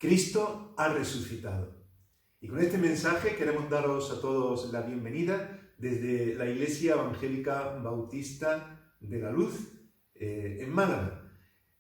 Cristo ha resucitado. Y con este mensaje queremos daros a todos la bienvenida desde la Iglesia Evangélica Bautista de la Luz en Málaga.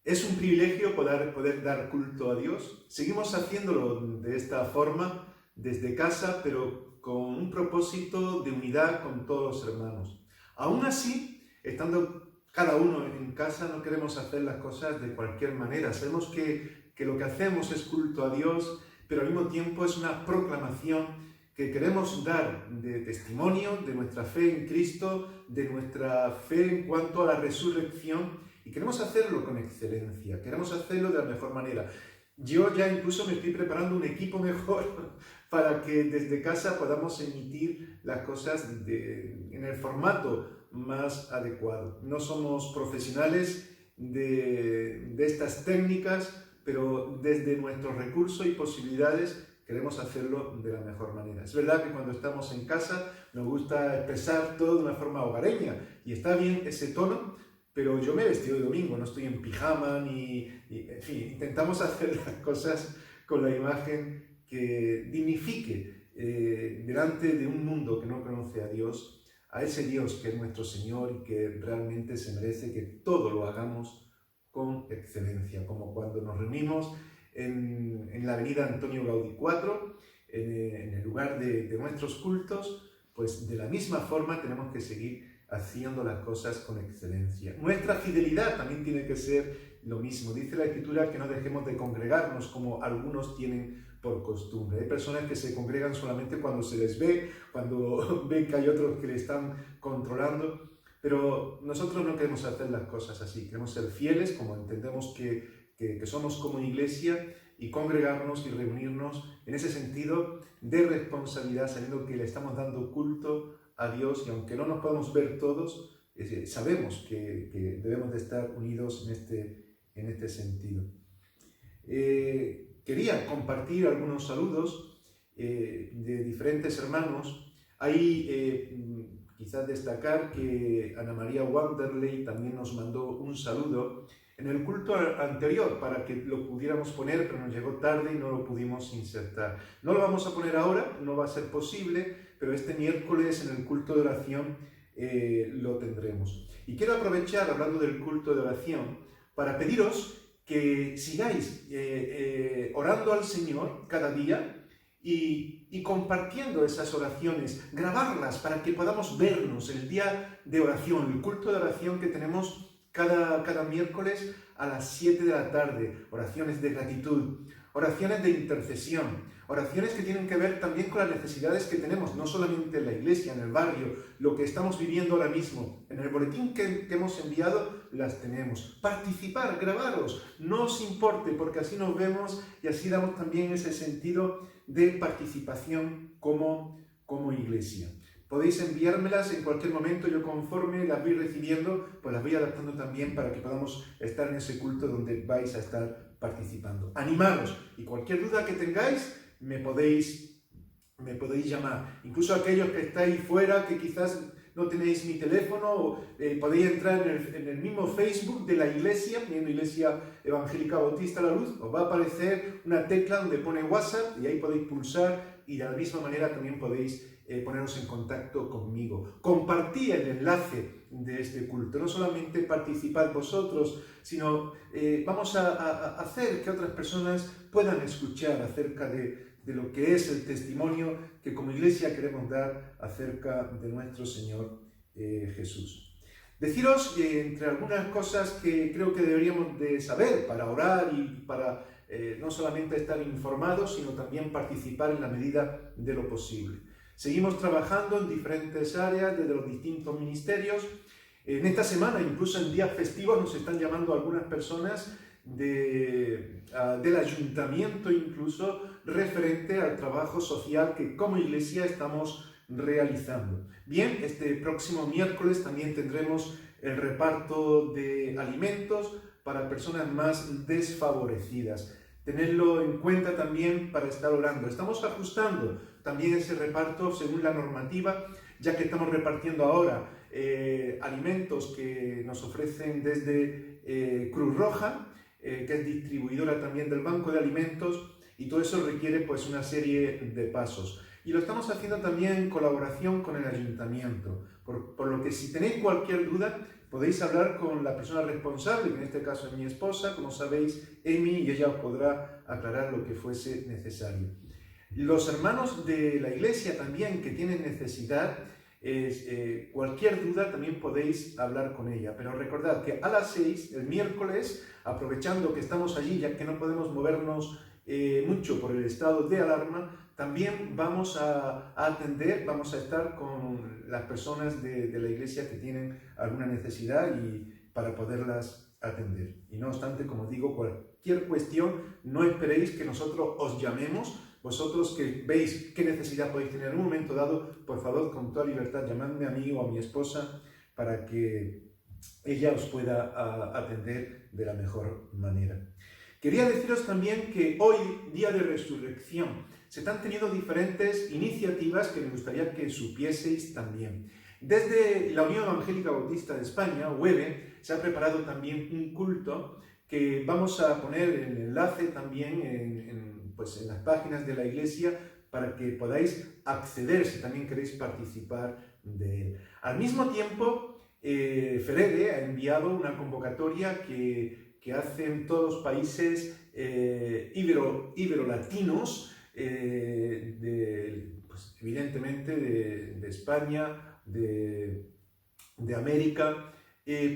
Es un privilegio poder dar culto a Dios. Seguimos haciéndolo de esta forma desde casa, pero con un propósito de unidad con todos los hermanos. Aún así, estando cada uno en casa, no queremos hacer las cosas de cualquier manera. Sabemos que lo que hacemos es culto a Dios, pero al mismo tiempo es una proclamación que queremos dar de testimonio de nuestra fe en Cristo, de nuestra fe en cuanto a la resurrección, y queremos hacerlo con excelencia, queremos hacerlo de la mejor manera. Yo ya incluso me estoy preparando un equipo mejor para que desde casa podamos emitir las cosas en el formato más adecuado. No somos profesionales de estas técnicas, pero desde nuestros recursos y posibilidades queremos hacerlo de la mejor manera. Es verdad que cuando estamos en casa nos gusta expresar todo de una forma hogareña y está bien ese tono, pero yo me he vestido de domingo, no estoy en pijama en fin, intentamos hacer las cosas con la imagen que dignifique delante de un mundo que no conoce a Dios, a ese Dios que es nuestro Señor y que realmente se merece que todo lo hagamos con excelencia, como cuando nos reunimos en la avenida Antonio Gaudí 4, en el lugar de nuestros cultos, pues de la misma forma tenemos que seguir haciendo las cosas con excelencia. Nuestra fidelidad también tiene que ser lo mismo. Dice la Escritura que no dejemos de congregarnos como algunos tienen por costumbre. Hay personas que se congregan solamente cuando se les ve, cuando ven que hay otros que le están controlando. Pero nosotros no queremos hacer las cosas así, queremos ser fieles, como entendemos que somos como iglesia, y congregarnos y reunirnos en ese sentido de responsabilidad, sabiendo que le estamos dando culto a Dios, y aunque no nos podemos ver todos, sabemos que debemos de estar unidos en este sentido. Quería compartir algunos saludos de diferentes hermanos. Hay quizás destacar que Ana María Wanderley también nos mandó un saludo en el culto anterior para que lo pudiéramos poner, pero nos llegó tarde y no lo pudimos insertar. No lo vamos a poner ahora, no va a ser posible, pero este miércoles en el culto de oración lo tendremos. Y quiero aprovechar, hablando del culto de oración, para pediros que sigáis orando al Señor cada día, y compartiendo esas oraciones, grabarlas para que podamos vernos el día de oración, el culto de oración que tenemos cada miércoles a las 7 de la tarde, oraciones de gratitud, oraciones de intercesión, oraciones que tienen que ver también con las necesidades que tenemos, no solamente en la iglesia, en el barrio, lo que estamos viviendo ahora mismo. En el boletín que hemos enviado las tenemos. Participar, grabaros, no os importe, porque así nos vemos y así damos también ese sentido de participación como iglesia. Podéis enviármelas en cualquier momento, yo conforme las voy recibiendo, pues las voy adaptando también para que podamos estar en ese culto donde vais a estar participando. Animaros, y cualquier duda que tengáis, me podéis llamar. Incluso aquellos que estáis fuera, que quizás no tenéis mi teléfono, podéis entrar en el mismo Facebook de la iglesia, poniendo Iglesia Evangélica Bautista La Luz, os va a aparecer una tecla donde pone WhatsApp y ahí podéis pulsar, y de la misma manera también podéis poneros en contacto conmigo. Compartid el enlace de este culto, no solamente participad vosotros, sino vamos a hacer que otras personas puedan escuchar acerca de lo que es el testimonio que como iglesia queremos dar acerca de nuestro Señor Jesús. Deciros entre algunas cosas que creo que deberíamos de saber para orar y para no solamente estar informados, sino también participar en la medida de lo posible. Seguimos trabajando en diferentes áreas desde los distintos ministerios. En esta semana, incluso en días festivos, nos están llamando algunas personas del ayuntamiento, incluso referente al trabajo social que como iglesia estamos realizando. Bien, este próximo miércoles también tendremos el reparto de alimentos para personas más desfavorecidas. Tenedlo en cuenta también para estar orando. Estamos ajustando también ese reparto según la normativa, ya que estamos repartiendo ahora alimentos que nos ofrecen desde Cruz Roja, que es distribuidora también del Banco de Alimentos, Y todo eso requiere pues una serie de pasos. Y lo estamos haciendo también en colaboración con el ayuntamiento, por lo que si tenéis cualquier duda, podéis hablar con la persona responsable, que en este caso es mi esposa, como sabéis, Amy, y ella os podrá aclarar lo que fuese necesario. Los hermanos de la iglesia también que tienen necesidad, cualquier duda también podéis hablar con ella. Pero recordad que a las 6, el miércoles, aprovechando que estamos allí, ya que no podemos movernos mucho por el estado de alarma, también vamos a atender, vamos a estar con las personas de la iglesia que tienen alguna necesidad y para poderlas atender. Y no obstante, como digo, cualquier cuestión, no esperéis que nosotros os llamemos. Vosotros que veis qué necesidad podéis tener en un momento dado, por favor, con toda libertad, llamadme a mí o a mi esposa para que ella os pueda atender de la mejor manera. Quería deciros también que hoy, día de resurrección, se están teniendo diferentes iniciativas que me gustaría que supieseis también. Desde la Unión Evangélica Bautista de España, UEBE, se ha preparado también un culto que vamos a poner el enlace también en las páginas de la iglesia para que podáis acceder si también queréis participar de él. Al mismo tiempo, FEREDE ha enviado una convocatoria que hacen todos los países ibero-latinos, evidentemente de España, de América,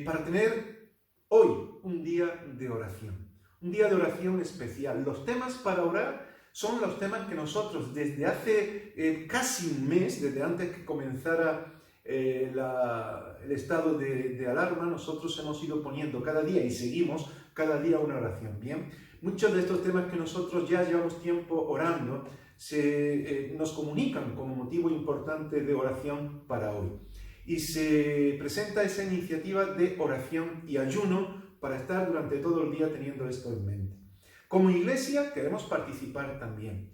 para tener hoy un día de oración. Un día de oración especial. Los temas para orar son los temas que nosotros desde hace casi un mes, desde antes que comenzara el estado de alarma, nosotros hemos ido poniendo cada día y seguimos cada día una oración. Bien, muchos de estos temas que nosotros ya llevamos tiempo orando nos comunican como motivo importante de oración para hoy. Y se presenta esa iniciativa de oración y ayuno para estar durante todo el día teniendo esto en mente. Como iglesia queremos participar también.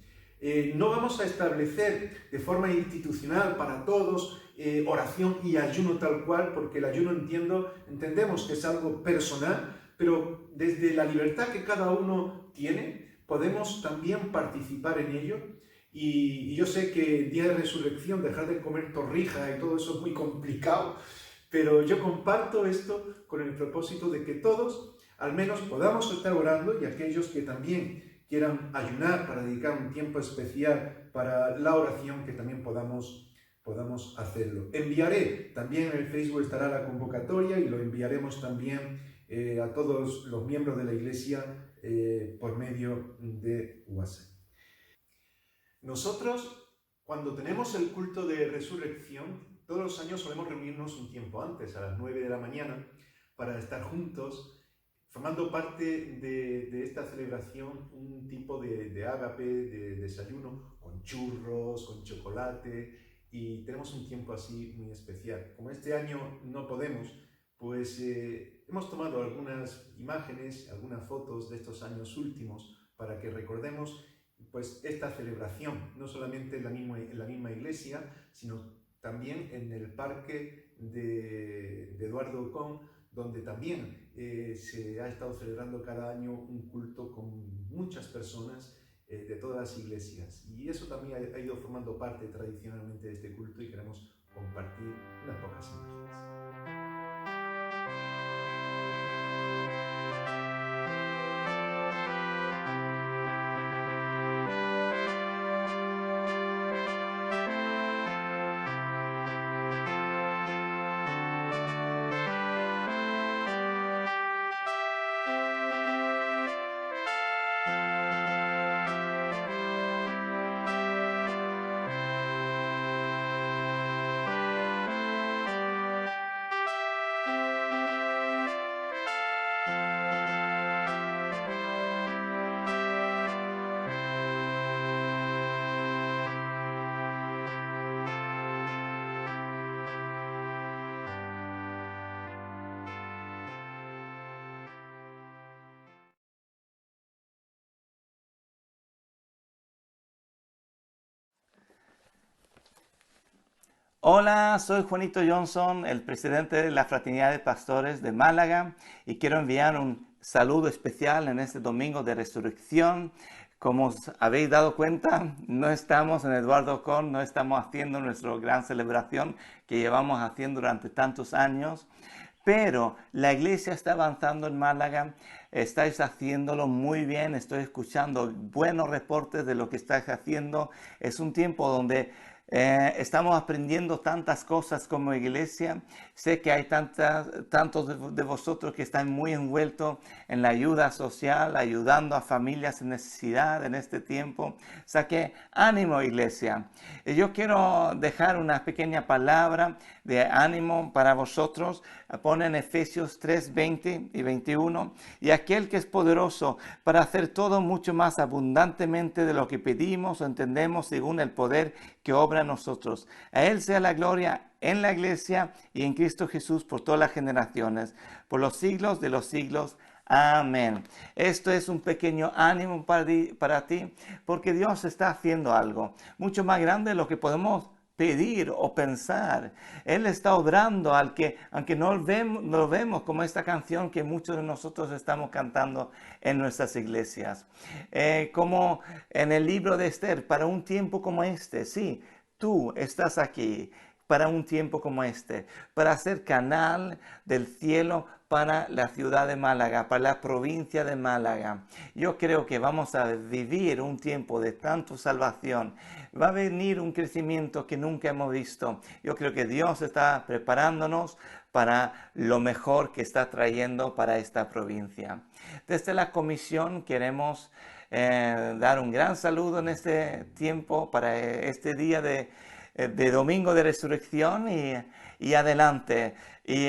No vamos a establecer de forma institucional para todos oración y ayuno tal cual, porque el ayuno entendemos que es algo personal, pero desde la libertad que cada uno tiene, podemos también participar en ello. Y yo sé que el día de resurrección, dejar de comer torrija y todo eso es muy complicado, pero yo comparto esto con el propósito de que todos al menos podamos estar orando y aquellos que también quieran ayunar para dedicar un tiempo especial para la oración, que también podamos hacerlo. Enviaré, también en el Facebook estará la convocatoria y lo enviaremos también a todos los miembros de la iglesia por medio de WhatsApp. Nosotros, cuando tenemos el culto de resurrección, todos los años solemos reunirnos un tiempo antes, a las 9 de la mañana, para estar juntos, formando parte de esta celebración, un tipo de ágape, de desayuno, con churros, con chocolate, y tenemos un tiempo así muy especial. Como este año no podemos, pues hemos tomado algunas imágenes, algunas fotos de estos años últimos, para que recordemos pues esta celebración, no solamente en la misma iglesia, sino también en el parque de Eduardo Ocón, donde también se ha estado celebrando cada año un culto con muchas personas de todas las iglesias. Y eso también ha ido formando parte tradicionalmente de este culto y queremos compartir unas pocas imágenes. Hola, soy Juanito Johnson, el presidente de la Fraternidad de Pastores de Málaga, y quiero enviar un saludo especial en este domingo de resurrección Como os habéis dado cuenta, no estamos en Eduardo Con, no estamos haciendo nuestra gran celebración que llevamos haciendo durante tantos años, pero la iglesia está avanzando en Málaga, estáis haciéndolo muy bien, estoy escuchando buenos reportes de lo que estáis haciendo. Es un tiempo donde estamos aprendiendo tantas cosas como iglesia. Sé que hay tantos de vosotros que están muy envueltos en la ayuda social, ayudando a familias en necesidad en este tiempo. O sea que ánimo, iglesia. Yo quiero dejar una pequeña palabra de ánimo para vosotros. Ponen Efesios 3, 20 y 21. Y aquel que es poderoso para hacer todo mucho más abundantemente de lo que pedimos o entendemos según el poder que obra en nosotros. A Él sea la gloria en la iglesia y en Cristo Jesús por todas las generaciones, por los siglos de los siglos. Amén. Esto es un pequeño ánimo para ti, porque Dios está haciendo algo mucho más grande de lo que podemos pedir o pensar. Él está obrando aunque no lo vemos, como esta canción que muchos de nosotros estamos cantando en nuestras iglesias. Como en el libro de Esther, para un tiempo como este, sí, tú estás aquí para un tiempo como este, para ser canal del cielo para la ciudad de Málaga, para la provincia de Málaga. Yo creo que vamos a vivir un tiempo de tanta salvación. Va a venir un crecimiento que nunca hemos visto. Yo creo que Dios está preparándonos para lo mejor que está trayendo para esta provincia. Desde la comisión queremos dar un gran saludo en este tiempo, para este día de domingo de resurrección y adelante. Y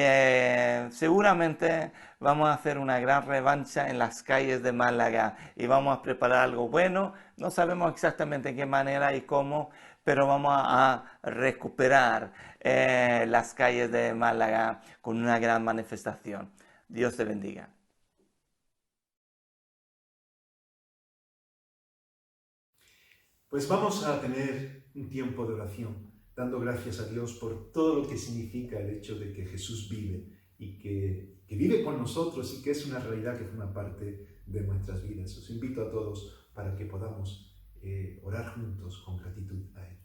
seguramente vamos a hacer una gran revancha en las calles de Málaga y vamos a preparar algo bueno. No sabemos exactamente en qué manera y cómo, pero vamos a recuperar las calles de Málaga con una gran manifestación. Dios te bendiga. Pues vamos a tener un tiempo de oración, dando gracias a Dios por todo lo que significa el hecho de que Jesús vive y que vive con nosotros y que es una realidad que forma parte de nuestras vidas. Os invito a todos para que podamos orar juntos con gratitud a Él.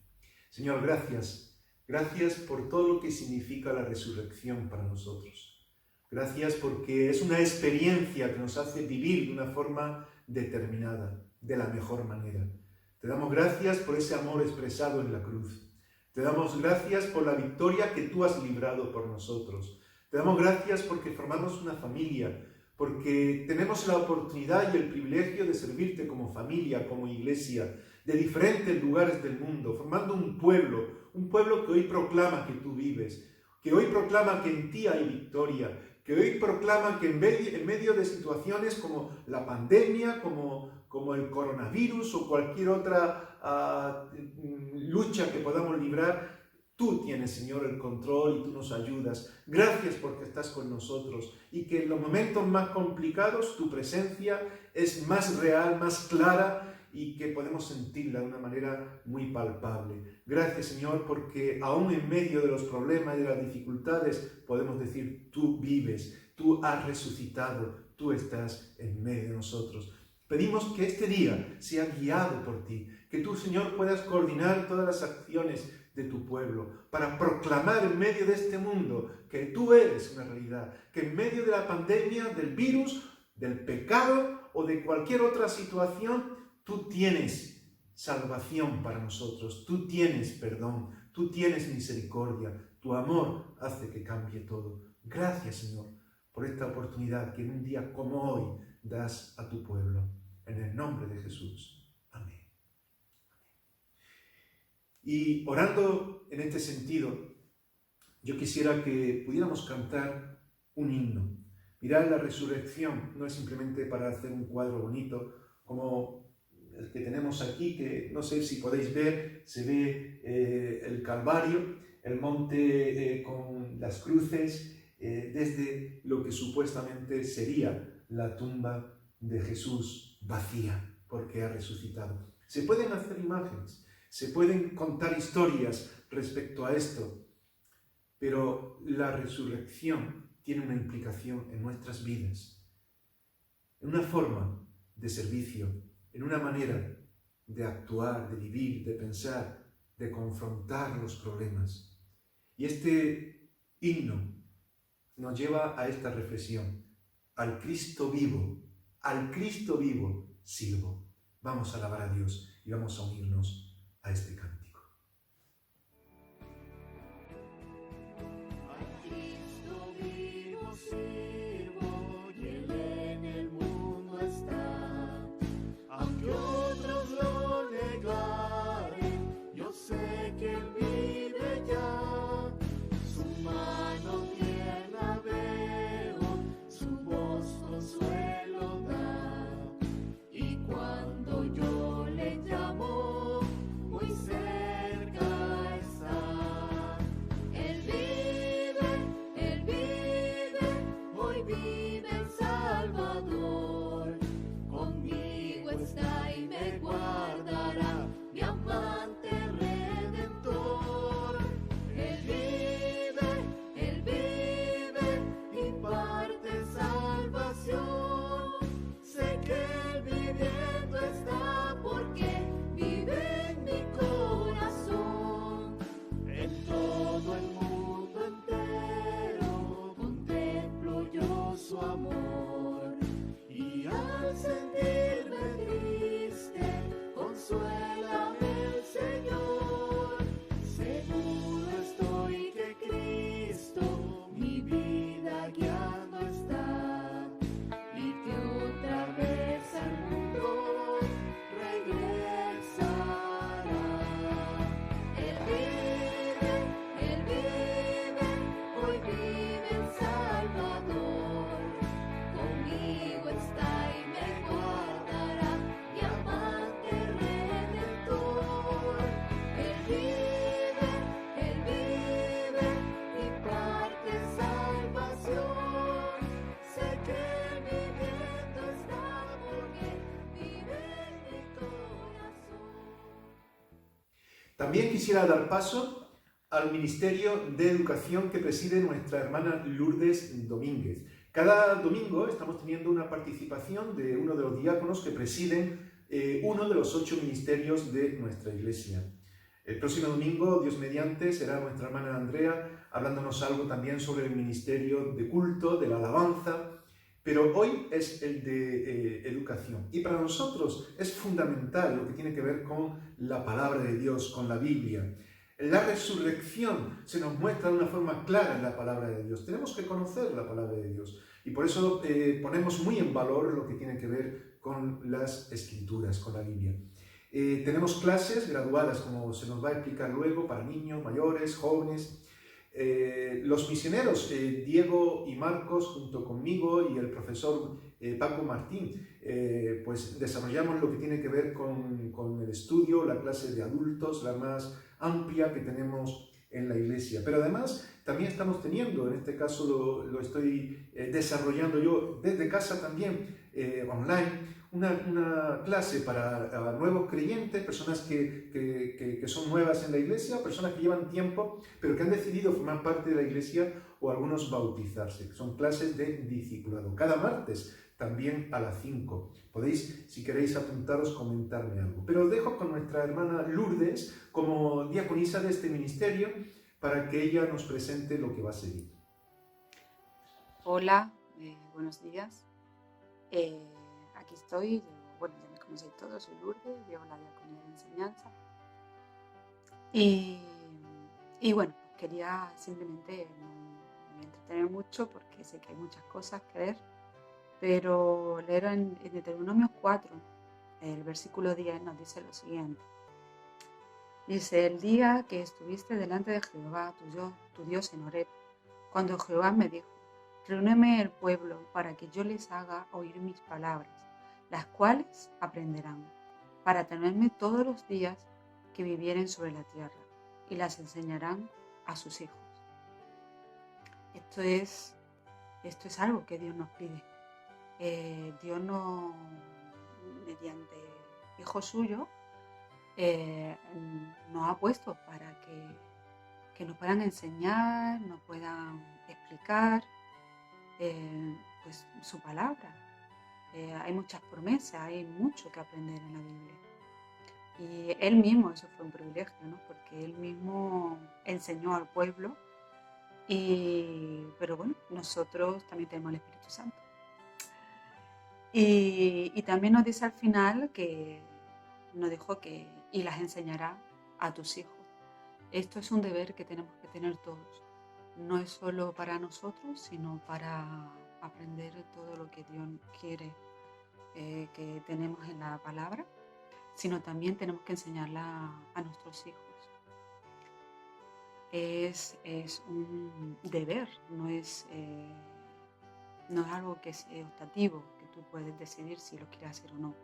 Señor, gracias. Gracias por todo lo que significa la resurrección para nosotros. Gracias porque es una experiencia que nos hace vivir de una forma determinada, de la mejor manera. Te damos gracias por ese amor expresado en la cruz. Te damos gracias por la victoria que tú has librado por nosotros. Te damos gracias porque formamos una familia, porque tenemos la oportunidad y el privilegio de servirte como familia, como iglesia, de diferentes lugares del mundo, formando un pueblo que hoy proclama que tú vives, que hoy proclama que en ti hay victoria, que hoy proclama que en medio de situaciones como la pandemia, como el coronavirus o cualquier otra lucha que podamos librar, tú tienes, Señor, el control y tú nos ayudas. Gracias porque estás con nosotros y que en los momentos más complicados tu presencia es más real, más clara y que podemos sentirla de una manera muy palpable. Gracias, Señor, porque aún en medio de los problemas y de las dificultades podemos decir, tú vives, tú has resucitado, tú estás en medio de nosotros. Pedimos que este día sea guiado por ti, que tú, Señor, puedas coordinar todas las acciones de tu pueblo para proclamar en medio de este mundo que tú eres una realidad, que en medio de la pandemia, del virus, del pecado o de cualquier otra situación, tú tienes salvación para nosotros, tú tienes perdón, tú tienes misericordia, tu amor hace que cambie todo. Gracias, Señor, por esta oportunidad que en un día como hoy das a tu pueblo. En el nombre de Jesús. Amén. Y orando en este sentido, yo quisiera que pudiéramos cantar un himno. Mirad, la resurrección no es simplemente para hacer un cuadro bonito, como el que tenemos aquí, que no sé si podéis ver, se ve el Calvario, el monte con las cruces, desde lo que supuestamente sería la tumba de Jesús vacía, porque ha resucitado. Se pueden hacer imágenes, se pueden contar historias respecto a esto, pero la resurrección tiene una implicación en nuestras vidas, en una forma de servicio, en una manera de actuar, de vivir, de pensar, de confrontar los problemas. Y este himno nos lleva a esta reflexión. Al Cristo vivo sirvo. Vamos a alabar a Dios y vamos a unirnos a este cántico. Sé que Él vive ya, su mano tierna veo, su voz consuelo da, y cuando yo le llamo, muy cerca está. Él vive, hoy vive el Salvador, conmigo está y me guardará, mi amante. También quisiera dar paso al Ministerio de Educación que preside nuestra hermana Lourdes Domínguez. Cada domingo estamos teniendo una participación de uno de los diáconos que presiden uno de los 8 ministerios de nuestra iglesia. El próximo domingo, Dios mediante, será nuestra hermana Andrea hablándonos algo también sobre el ministerio de culto, de la alabanza, pero hoy es el de educación. Y para nosotros es fundamental lo que tiene que ver con la palabra de Dios, con la Biblia. La resurrección se nos muestra de una forma clara en la palabra de Dios. Tenemos que conocer la palabra de Dios. Y por eso ponemos muy en valor lo que tiene que ver con las Escrituras, con la Biblia. Tenemos clases graduadas, como se nos va a explicar luego, para niños, mayores, jóvenes. Los misioneros Diego y Marcos junto conmigo y el profesor Paco Martín pues desarrollamos lo que tiene que ver con el estudio, la clase de adultos, la más amplia que tenemos en la iglesia, pero además también estamos teniendo, en este caso lo estoy desarrollando yo desde casa también, online, una clase para nuevos creyentes, personas que son nuevas en la iglesia, personas que llevan tiempo, pero que han decidido formar parte de la iglesia o algunos bautizarse. Son clases de discipulado. Cada martes, también a las 5. Podéis, si queréis apuntaros, comentarme algo. Pero os dejo con nuestra hermana Lourdes como diaconisa de este ministerio para que ella nos presente lo que va a seguir. Hola, buenos días. Aquí estoy, bueno, ya me conocéis todos, soy Lourdes, llevo la diaconía de enseñanza. Y bueno, quería simplemente, no me voy a entretener mucho porque sé que hay muchas cosas que ver, pero leer en Deuteronomio 4, el versículo 10 nos dice lo siguiente. Dice, el día que estuviste delante de Jehová, tu Dios en Horeb, cuando Jehová me dijo, reúneme el pueblo para que yo les haga oír mis palabras, las cuales aprenderán, para tenerme todos los días que vivieren sobre la tierra, y las enseñarán a sus hijos. Esto es algo que Dios nos pide. Dios nos, mediante Hijo suyo, nos ha puesto para que nos puedan enseñar, nos puedan explicar pues, su palabra. hay muchas promesas, hay mucho que aprender en la Biblia. Y él mismo, eso fue un privilegio, ¿no? Porque él mismo enseñó al pueblo, pero bueno, nosotros también tenemos el Espíritu Santo. Y también nos dice al final que nos dijo que y las enseñará a tus hijos. Esto es un deber que tenemos que tener todos. No es solo para nosotros, sino para aprender todo lo que Dios quiere que tenemos en la palabra, sino también tenemos que enseñarla a nuestros hijos. Es un deber, no es algo que es optativo, que tú puedes decidir si lo quieres hacer o no.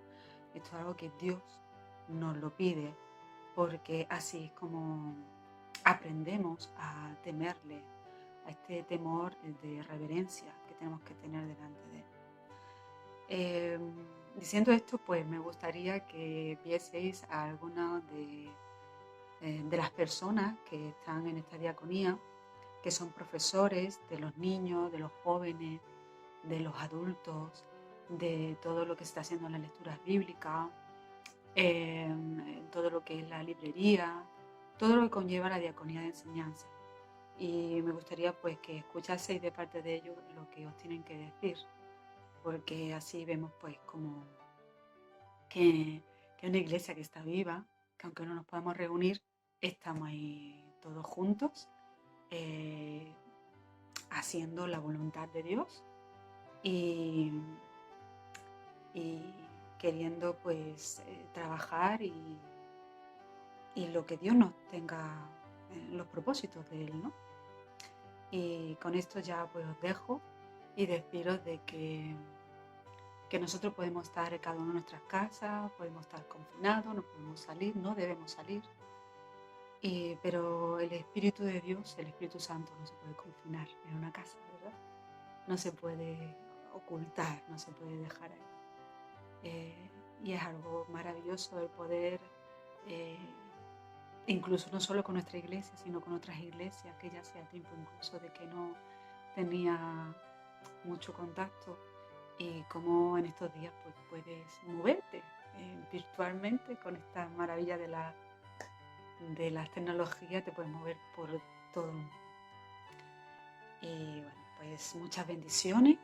Esto es algo que Dios nos lo pide, porque así es como aprendemos a temerle, a este temor de reverencia que tenemos que tener delante de Él. Diciendo esto, pues me gustaría que vieseis a algunas de las personas que están en esta diaconía, que son profesores de los niños, de los jóvenes, de los adultos, de todo lo que se está haciendo en las lecturas bíblicas, todo lo que es la librería, todo lo que conlleva la diaconía de enseñanza. Y me gustaría pues que escuchaseis de parte de ellos lo que os tienen que decir, porque así vemos pues como que una iglesia que está viva, que aunque no nos podamos reunir, estamos ahí todos juntos, haciendo la voluntad de Dios y queriendo pues trabajar y lo que Dios nos tenga en los propósitos de Él, ¿no? Y con esto ya pues os dejo y deciros de que nosotros podemos estar cada uno en nuestras casas, podemos estar confinados, no podemos salir, no debemos salir, pero el Espíritu de Dios, el Espíritu Santo, no se puede confinar en una casa, ¿verdad? No se puede ocultar, no se puede dejar ahí. Y es algo maravilloso el poder, incluso no solo con nuestra iglesia, sino con otras iglesias, que ya sea tiempo incluso de que no tenía mucho contacto, y cómo en estos días pues, puedes moverte virtualmente con esta maravilla de las tecnologías, te puedes mover por todo el mundo. Y bueno, pues muchas bendiciones.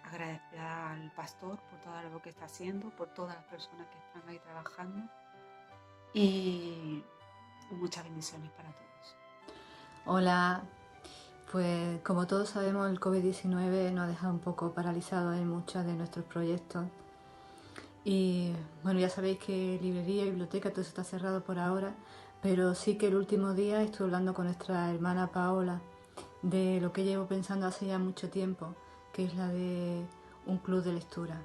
Agradecida al pastor por todo lo que está haciendo, por todas las personas que están ahí trabajando, y muchas bendiciones para todos. Hola, pues como todos sabemos, el COVID-19 nos ha dejado un poco paralizados en muchos de nuestros proyectos. Y bueno, ya sabéis que librería, biblioteca, todo eso está cerrado por ahora, pero sí que el último día estuve hablando con nuestra hermana Paola de lo que llevo pensando hace ya mucho tiempo, que es la de un club de lectura.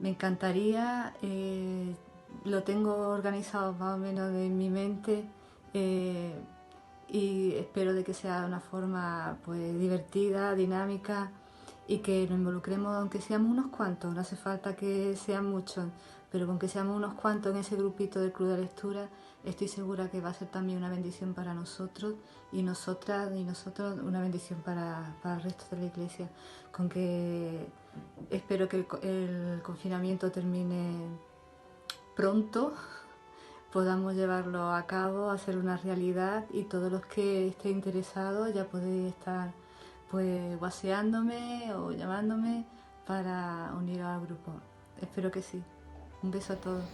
Me encantaría, lo tengo organizado más o menos en mi mente, y espero de que sea de una forma pues divertida, dinámica, y que nos involucremos, aunque seamos unos cuantos, no hace falta que sean muchos, pero con que seamos unos cuantos en ese grupito del club de lectura, estoy segura que va a ser también una bendición para nosotros y nosotras y nosotros, una bendición para el resto de la iglesia. Con que espero que el confinamiento termine pronto, podamos llevarlo a cabo, hacer una realidad, y todos los que estén interesados ya podéis estar pues whatsappeándome o llamándome para unir al grupo. Espero que sí. Un beso a todos.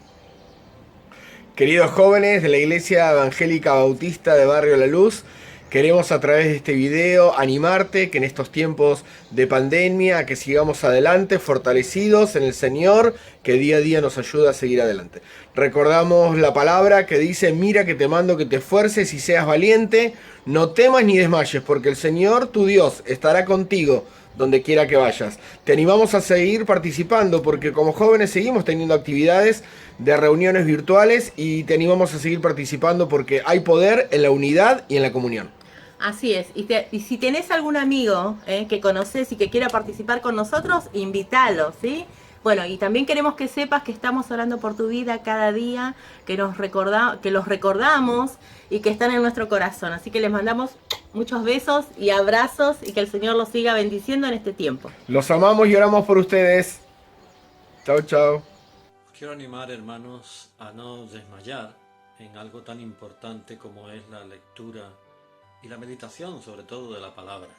Queridos jóvenes de la Iglesia Evangélica Bautista de Barrio La Luz, queremos a través de este video animarte que en estos tiempos de pandemia, que sigamos adelante, fortalecidos en el Señor, que día a día nos ayuda a seguir adelante. Recordamos la palabra que dice: mira que te mando que te esfuerces y seas valiente, no temas ni desmayes, porque el Señor tu Dios estará contigo donde quiera que vayas. Te animamos a seguir participando, porque como jóvenes seguimos teniendo actividades de reuniones virtuales, y te animamos a seguir participando porque hay poder en la unidad y en la comunión. Así es, y si tenés algún amigo que conoces y que quiera participar con nosotros, invítalo, ¿sí? Bueno, y también queremos que sepas que estamos orando por tu vida cada día, que los recordamos y que están en nuestro corazón. Así que les mandamos muchos besos y abrazos y que el Señor los siga bendiciendo en este tiempo. Los amamos y oramos por ustedes. Chao, chao. Quiero animar, hermanos, a no desmayar en algo tan importante como es la lectura y la meditación, sobre todo de la palabra.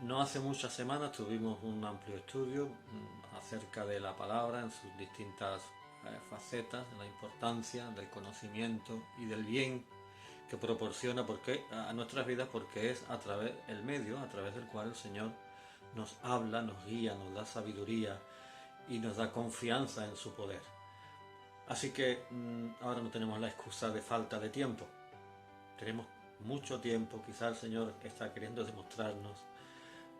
No hace muchas semanas tuvimos un amplio estudio acerca de la palabra en sus distintas facetas, la importancia del conocimiento y del bien que proporciona a nuestras vidas, porque es a través el medio a través del cual el Señor nos habla, nos guía, nos da sabiduría y nos da confianza en su poder. Así que ahora no tenemos la excusa de falta de tiempo. Tenemos mucho tiempo. Quizá el Señor está queriendo demostrarnos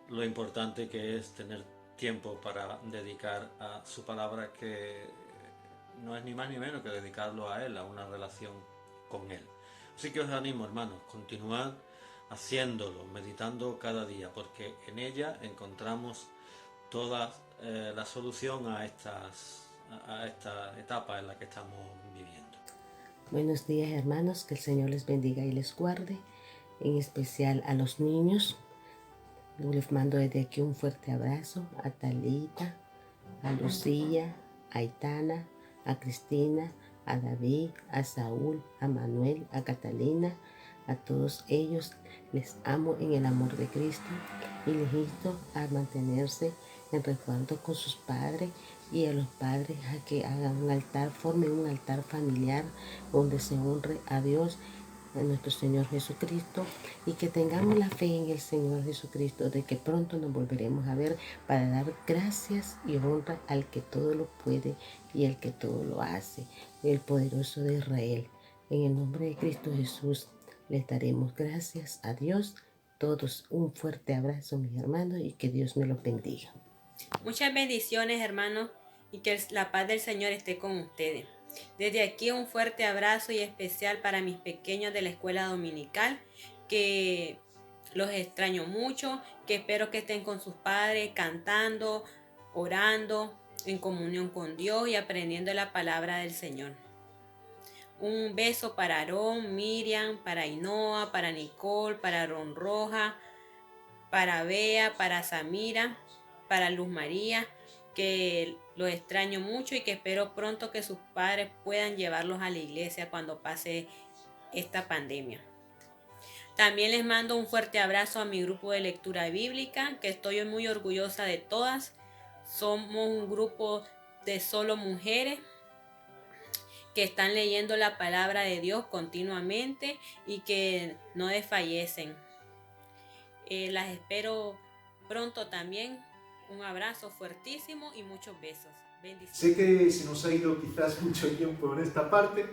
lo importante que es tener tiempo para dedicar a su palabra, que no es ni más ni menos que dedicarlo a Él, a una relación con Él. Así que os animo, hermanos, continuad haciéndolo, meditando cada día, porque en ella encontramos toda la solución a esta etapa en la que estamos viviendo. Buenos días, hermanos, que el Señor les bendiga y les guarde, en especial a los niños. Les mando desde aquí un fuerte abrazo a Talita, a Lucía, a Aitana, a Cristina, a David, a Saúl, a Manuel, a Catalina. A todos ellos les amo en el amor de Cristo y les insto a mantenerse en resguardo con sus padres, y a los padres a que hagan un altar, formen un altar familiar donde se honre a Dios, a nuestro Señor Jesucristo, y que tengamos la fe en el Señor Jesucristo de que pronto nos volveremos a ver para dar gracias y honra al que todo lo puede y al que todo lo hace, el poderoso de Israel. En el nombre de Cristo Jesús les daremos gracias a Dios. Todos un fuerte abrazo, mis hermanos, y que Dios me los bendiga. Muchas bendiciones, hermanos, y que la paz del Señor esté con ustedes. Desde aquí un fuerte abrazo y especial para mis pequeños de la escuela dominical, que los extraño mucho, que espero que estén con sus padres cantando, orando, en comunión con Dios y aprendiendo la palabra del Señor. Un beso para Aarón, Miriam, para Ainhoa, para Nicole, para Ron Roja, para Bea, para Samira, para Luz María, que los extraño mucho y que espero pronto que sus padres puedan llevarlos a la iglesia cuando pase esta pandemia. También les mando un fuerte abrazo a mi grupo de lectura bíblica, que estoy muy orgullosa de todas. Somos un grupo de solo mujeres que están leyendo la palabra de Dios continuamente y que no desfallecen. Las espero pronto también. Un abrazo fuertísimo y muchos besos. Bendiciones. Sé que se nos ha ido quizás mucho tiempo en esta parte,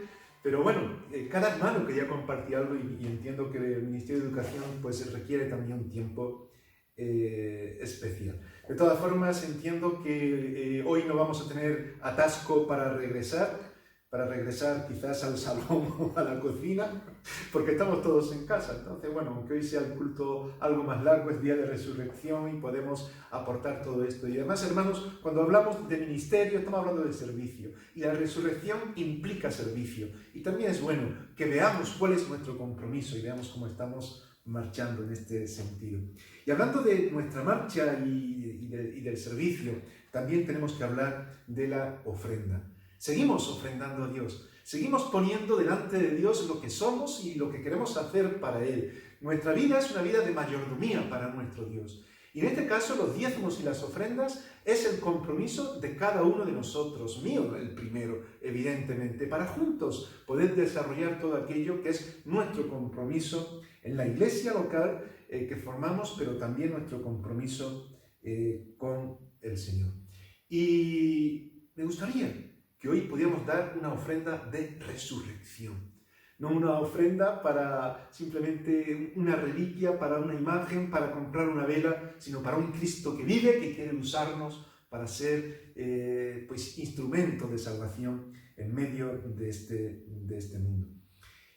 pero bueno, cada hermano quería compartir algo y entiendo que el Ministerio de Educación pues requiere también un tiempo especial. De todas formas, entiendo que hoy no vamos a tener atasco para regresar quizás al salón o a la cocina, porque estamos todos en casa. Entonces, bueno, aunque hoy sea el culto algo más largo, es día de resurrección y podemos aportar todo esto. Y además, hermanos, cuando hablamos de ministerio, estamos hablando de servicio. Y la resurrección implica servicio. Y también es bueno que veamos cuál es nuestro compromiso y veamos cómo estamos marchando en este sentido. Y hablando de nuestra marcha y del servicio, también tenemos que hablar de la ofrenda. Seguimos ofrendando a Dios, seguimos poniendo delante de Dios lo que somos y lo que queremos hacer para Él. Nuestra vida es una vida de mayordomía para nuestro Dios. Y en este caso los diezmos y las ofrendas es el compromiso de cada uno de nosotros, mío el primero, evidentemente, para juntos poder desarrollar todo aquello que es nuestro compromiso en la iglesia local que formamos, pero también nuestro compromiso con el Señor. Y me gustaría que hoy pudiéramos dar una ofrenda de resurrección. No una ofrenda para simplemente una reliquia, para una imagen, para comprar una vela, sino para un Cristo que vive, que quiere usarnos para ser pues, instrumento de salvación en medio de este mundo.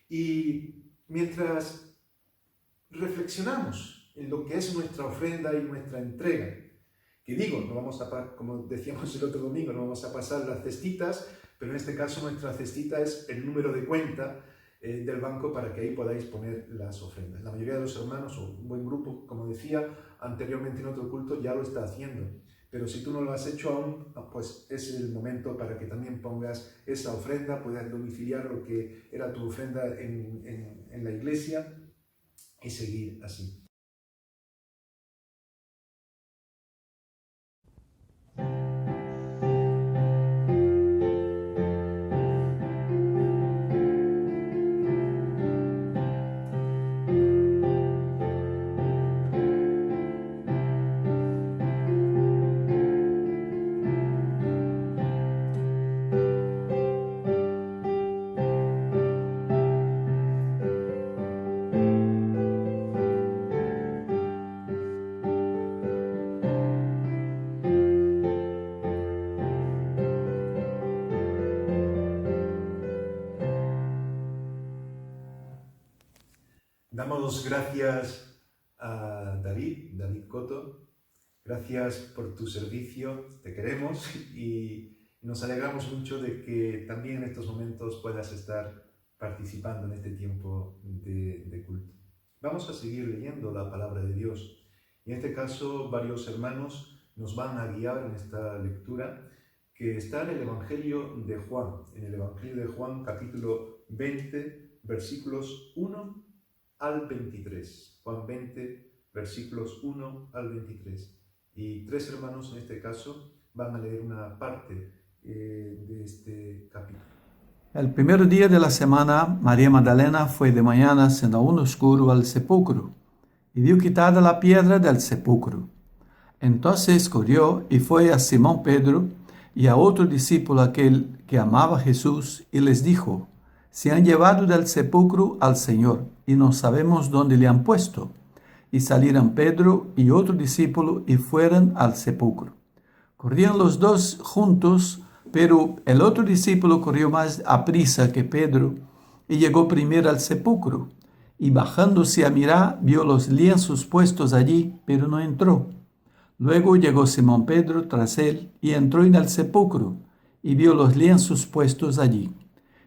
Y mientras reflexionamos en lo que es nuestra ofrenda y nuestra entrega, Que digo, no vamos a, como decíamos el otro domingo, no vamos a pasar las cestitas, pero en este caso nuestra cestita es el número de cuenta del banco para que ahí podáis poner las ofrendas. La mayoría de los hermanos, o un buen grupo, como decía anteriormente en otro culto, ya lo está haciendo. Pero si tú no lo has hecho aún, pues es el momento para que también pongas esa ofrenda, puedas domiciliar lo que era tu ofrenda en la iglesia y seguir así. Damos gracias a David Coto. Gracias por tu servicio, te queremos y nos alegramos mucho de que también en estos momentos puedas estar participando en este tiempo de culto. Vamos a seguir leyendo la palabra de Dios. Y en este caso, varios hermanos nos van a guiar en esta lectura que está en el Evangelio de Juan. En el Evangelio de Juan, capítulo 20, versículos 1 al 23. Juan 20, versículos 1 al 23. Y tres hermanos en este caso van a leer una parte de este capítulo. El primer día de la semana, María Magdalena fue de mañana, siendo aún oscuro, al sepulcro, y vio quitada la piedra del sepulcro. Entonces corrió y fue a Simón Pedro y a otro discípulo, aquel que amaba a Jesús, y les dijo: se han llevado del sepulcro al Señor, y no sabemos dónde le han puesto. Y salieron Pedro y otro discípulo y fueron al sepulcro. Corrían los dos juntos, pero el otro discípulo corrió más aprisa que Pedro y llegó primero al sepulcro. Y bajándose a mirar, vio los lienzos puestos allí, pero no entró. Luego llegó Simón Pedro tras él y entró en el sepulcro y vio los lienzos puestos allí.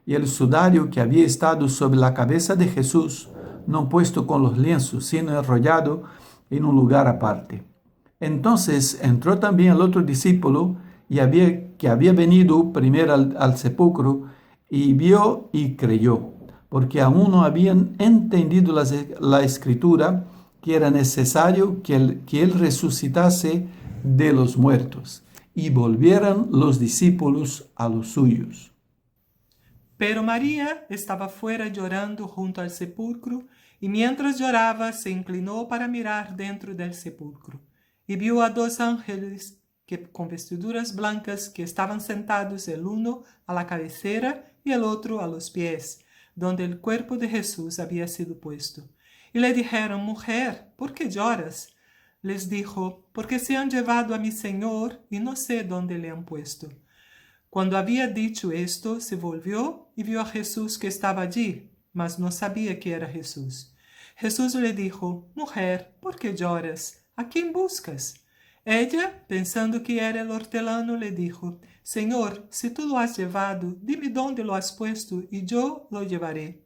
Y el sudario que había estado sobre la cabeza de Jesús, no puesto con los lienzos, sino enrollado en un lugar aparte. Entonces entró también el otro discípulo que había venido primero al sepulcro, y vio y creyó, porque aún no habían entendido la escritura, que era necesario que él resucitase de los muertos. Y volvieron los discípulos a los suyos. Pero María estaba fuera llorando junto al sepulcro, y mientras lloraba se inclinó para mirar dentro del sepulcro, y vio a dos ángeles con vestiduras blancas que estaban sentados, el uno a la cabecera y el otro a los pies, donde el cuerpo de Jesús había sido puesto. Y le dijeron: mujer, ¿por qué lloras? Les dijo: porque se han llevado a mi Señor y no sé dónde le han puesto. Cuando había dicho esto, se volvió y vio a Jesús que estaba allí, mas no sabía que era Jesús. Jesús le dijo: mujer, ¿por qué lloras? ¿A quién buscas? Ella, pensando que era el hortelano, le dijo: Señor, si tú lo has llevado, dime dónde lo has puesto y yo lo llevaré.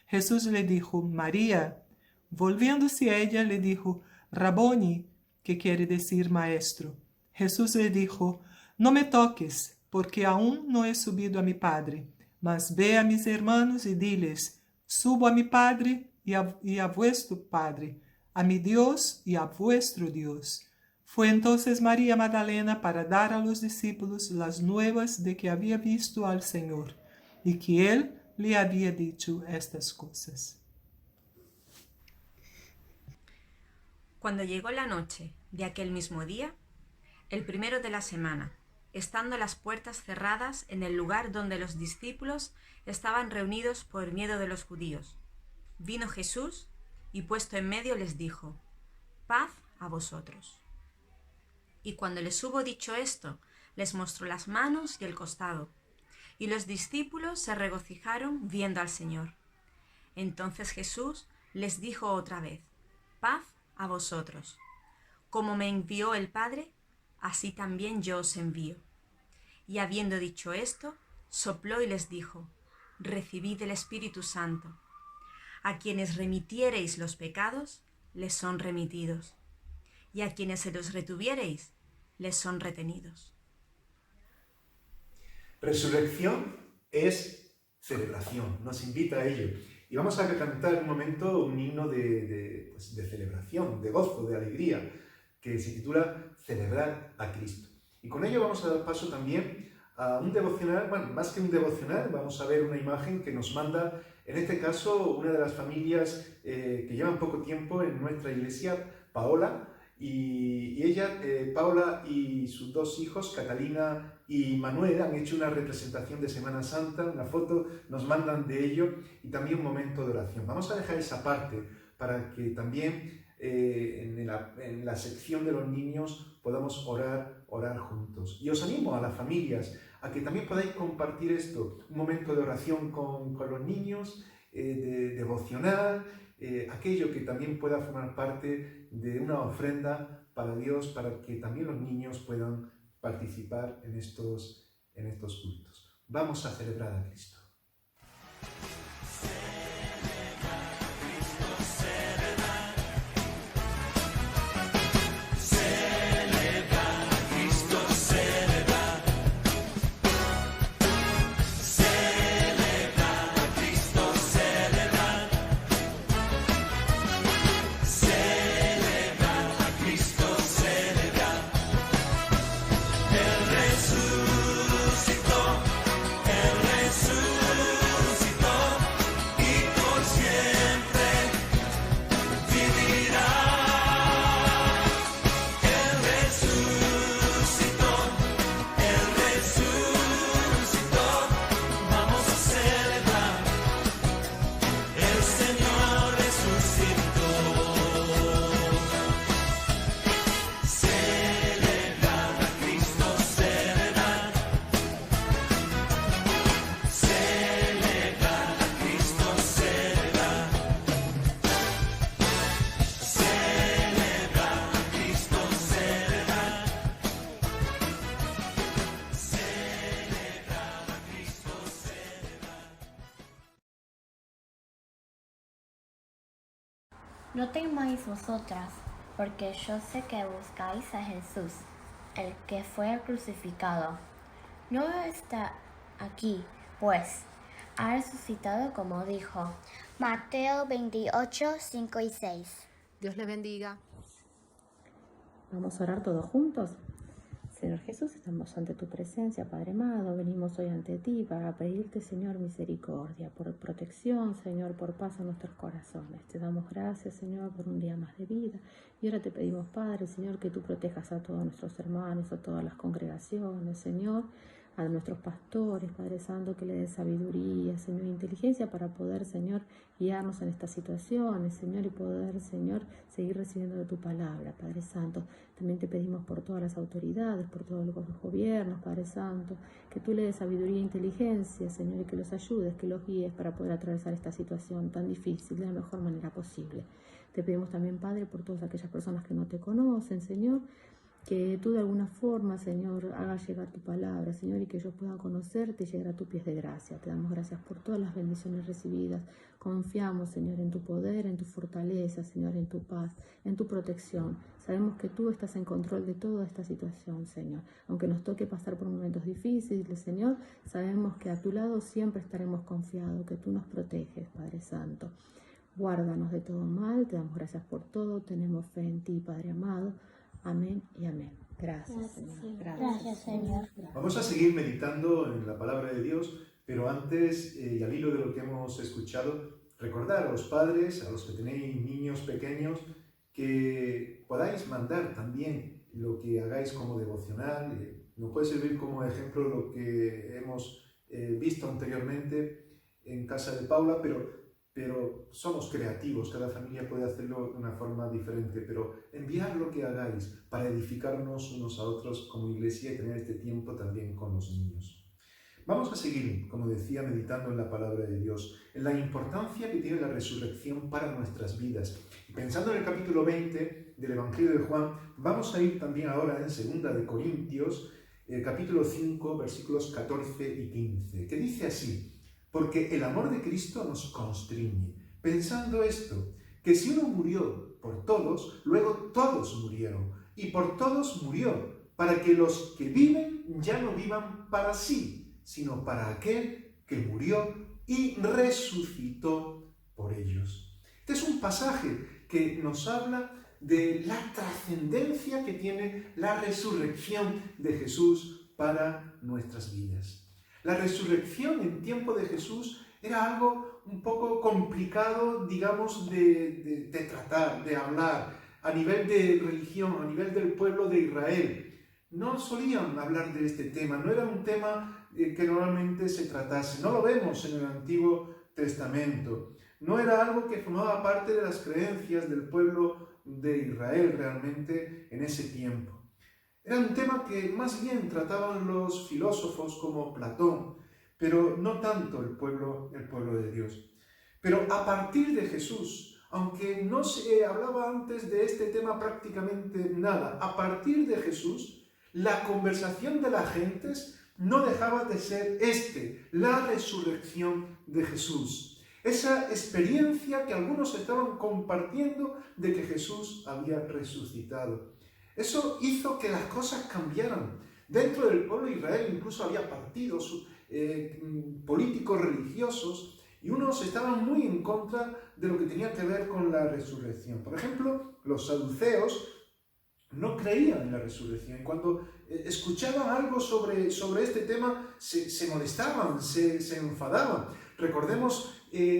Jesús le dijo: María. Volviéndose a ella, le dijo: Raboni, que quiere decir maestro. Jesús le dijo: no me toques, porque aún no he subido a mi Padre, mas ve a mis hermanos y diles: subo a mi Padre y a vuestro Padre, a mi Dios y a vuestro Dios. Fue entonces María Magdalena para dar a los discípulos las nuevas de que había visto al Señor y que Él le había dicho estas cosas. Cuando llegó la noche de aquel mismo día, el primero de la semana, estando las puertas cerradas en el lugar donde los discípulos estaban reunidos por miedo de los judíos, vino Jesús y puesto en medio les dijo: paz a vosotros. Y cuando les hubo dicho esto, les mostró las manos y el costado. Y los discípulos se regocijaron viendo al Señor. Entonces Jesús les dijo otra vez: paz a vosotros. Como me envió el Padre, así también yo os envío. Y habiendo dicho esto, sopló y les dijo, recibid el Espíritu Santo. A quienes remitiereis los pecados, les son remitidos, y a quienes se los retuviereis, les son retenidos. Resurrección es celebración, nos invita a ello. Y vamos a cantar un momento un himno de celebración, de gozo, de alegría, que se titula Celebrar a Cristo. Y con ello vamos a dar paso también a un devocional, bueno, más que un devocional, vamos a ver una imagen que nos manda, en este caso, una de las familias que llevan poco tiempo en nuestra iglesia, Paola, y ella, Paola y sus dos hijos, Catalina y Manuel, han hecho una representación de Semana Santa, una foto, nos mandan de ello, y también un momento de oración. Vamos a dejar esa parte para que también en la sección de los niños podamos orar juntos. Y os animo a las familias a que también podáis compartir esto, un momento de oración con los niños, de devocional, aquello que también pueda formar parte de una ofrenda para Dios, para que también los niños puedan participar en estos cultos. Vamos a celebrar a Cristo. No temáis vosotras, porque yo sé que buscáis a Jesús, el que fue crucificado. No está aquí, pues, ha resucitado como dijo. Mateo 28, 5 y 6. Dios les bendiga. Vamos a orar todos juntos. Señor Jesús, estamos ante tu presencia, Padre amado. Venimos hoy ante ti para pedirte, Señor, misericordia, por protección, Señor, por paz en nuestros corazones. Te damos gracias, Señor, por un día más de vida. Y ahora te pedimos, Padre, Señor, que tú protejas a todos nuestros hermanos, a todas las congregaciones, Señor, a nuestros pastores, Padre Santo, que le dé sabiduría, Señor, inteligencia para poder, Señor, guiarnos en estas situaciones, Señor, y poder, Señor, seguir recibiendo de tu palabra, Padre Santo. También te pedimos por todas las autoridades, por todos los gobiernos, Padre Santo, que tú le des sabiduría e inteligencia, Señor, y que los ayudes, que los guíes para poder atravesar esta situación tan difícil de la mejor manera posible. Te pedimos también, Padre, por todas aquellas personas que no te conocen, Señor, que tú de alguna forma, Señor, hagas llegar tu palabra, Señor, y que ellos puedan conocerte y llegar a tus pies de gracia. Te damos gracias por todas las bendiciones recibidas. Confiamos, Señor, en tu poder, en tu fortaleza, Señor, en tu paz, en tu protección. Sabemos que tú estás en control de toda esta situación, Señor. Aunque nos toque pasar por momentos difíciles, Señor, sabemos que a tu lado siempre estaremos confiados, que tú nos proteges, Padre Santo. Guárdanos de todo mal, te damos gracias por todo, tenemos fe en ti, Padre amado. Amén y amén. Gracias, Señor. Gracias, Señor. Vamos a seguir meditando en la palabra de Dios, pero antes, y al hilo de lo que hemos escuchado, recordar a los padres, a los que tenéis niños pequeños, que podáis mandar también lo que hagáis como devocional. Nos puede servir como ejemplo lo que hemos visto anteriormente en casa de Paula, pero somos creativos, cada familia puede hacerlo de una forma diferente, pero enviar lo que hagáis para edificarnos unos a otros como iglesia y tener este tiempo también con los niños. Vamos a seguir, como decía, meditando en la palabra de Dios, en la importancia que tiene la resurrección para nuestras vidas. Y pensando en el capítulo 20 del Evangelio de Juan, vamos a ir también ahora en 2 de Corintios, capítulo 5, versículos 14 y 15, que dice así: porque el amor de Cristo nos constriñe, pensando esto, que si uno murió por todos, luego todos murieron, y por todos murió, para que los que viven ya no vivan para sí, sino para aquel que murió y resucitó por ellos. Este es un pasaje que nos habla de la trascendencia que tiene la resurrección de Jesús para nuestras vidas. La resurrección en tiempo de Jesús era algo un poco complicado, digamos, de tratar, de hablar, a nivel de religión, a nivel del pueblo de Israel. No solían hablar de este tema, no era un tema que normalmente se tratase. No lo vemos en el Antiguo Testamento. No era algo que formaba parte de las creencias del pueblo de Israel realmente en ese tiempo. Era un tema que más bien trataban los filósofos como Platón, pero no tanto el pueblo de Dios. Pero a partir de Jesús, aunque no se hablaba antes de este tema prácticamente nada, a partir de Jesús, la conversación de las gentes no dejaba de ser la resurrección de Jesús. Esa experiencia que algunos estaban compartiendo de que Jesús había resucitado. Eso hizo que las cosas cambiaran. Dentro del pueblo de Israel incluso había partidos políticos religiosos y unos estaban muy en contra de lo que tenía que ver con la resurrección. Por ejemplo, los saduceos no creían en la resurrección. Cuando escuchaban algo sobre este tema, se molestaban, se enfadaban. Recordemos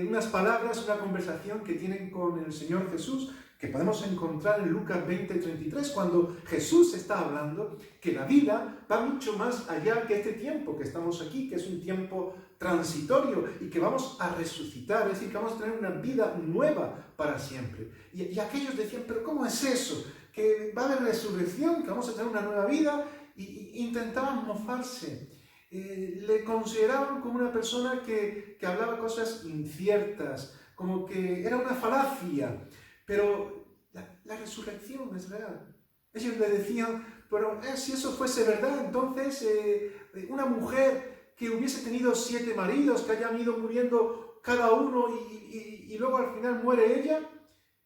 unas palabras, una conversación que tienen con el Señor Jesús, que podemos encontrar en Lucas 20:33, cuando Jesús está hablando que la vida va mucho más allá que este tiempo que estamos aquí, que es un tiempo transitorio y que vamos a resucitar, es decir, que vamos a tener una vida nueva para siempre. Y aquellos decían, ¿pero cómo es eso? Que va a haber resurrección, que vamos a tener una nueva vida, y intentaban mofarse. Le consideraban como una persona que hablaba cosas inciertas, como que era una falacia. Pero la resurrección es real. Ellos le decían, pero si eso fuese verdad, entonces una mujer que hubiese tenido 7 maridos, que hayan ido muriendo cada uno y luego al final muere ella,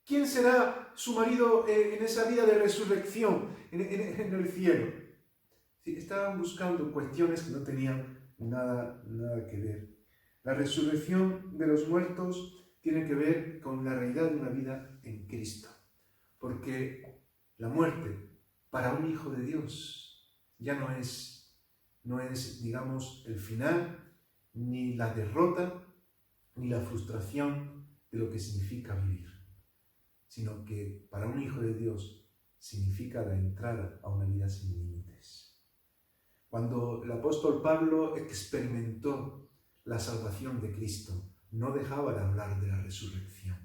¿quién será su marido en esa vida de resurrección, en el cielo? Sí, estaban buscando cuestiones que no tenían nada que ver. La resurrección de los muertos tiene que ver con la realidad de una vida en Cristo. Porque la muerte para un hijo de Dios ya no es, digamos, el final, ni la derrota, ni la frustración de lo que significa vivir, sino que para un hijo de Dios significa la entrada a una vida sin límites. Cuando el apóstol Pablo experimentó la salvación de Cristo, no dejaba de hablar de la resurrección,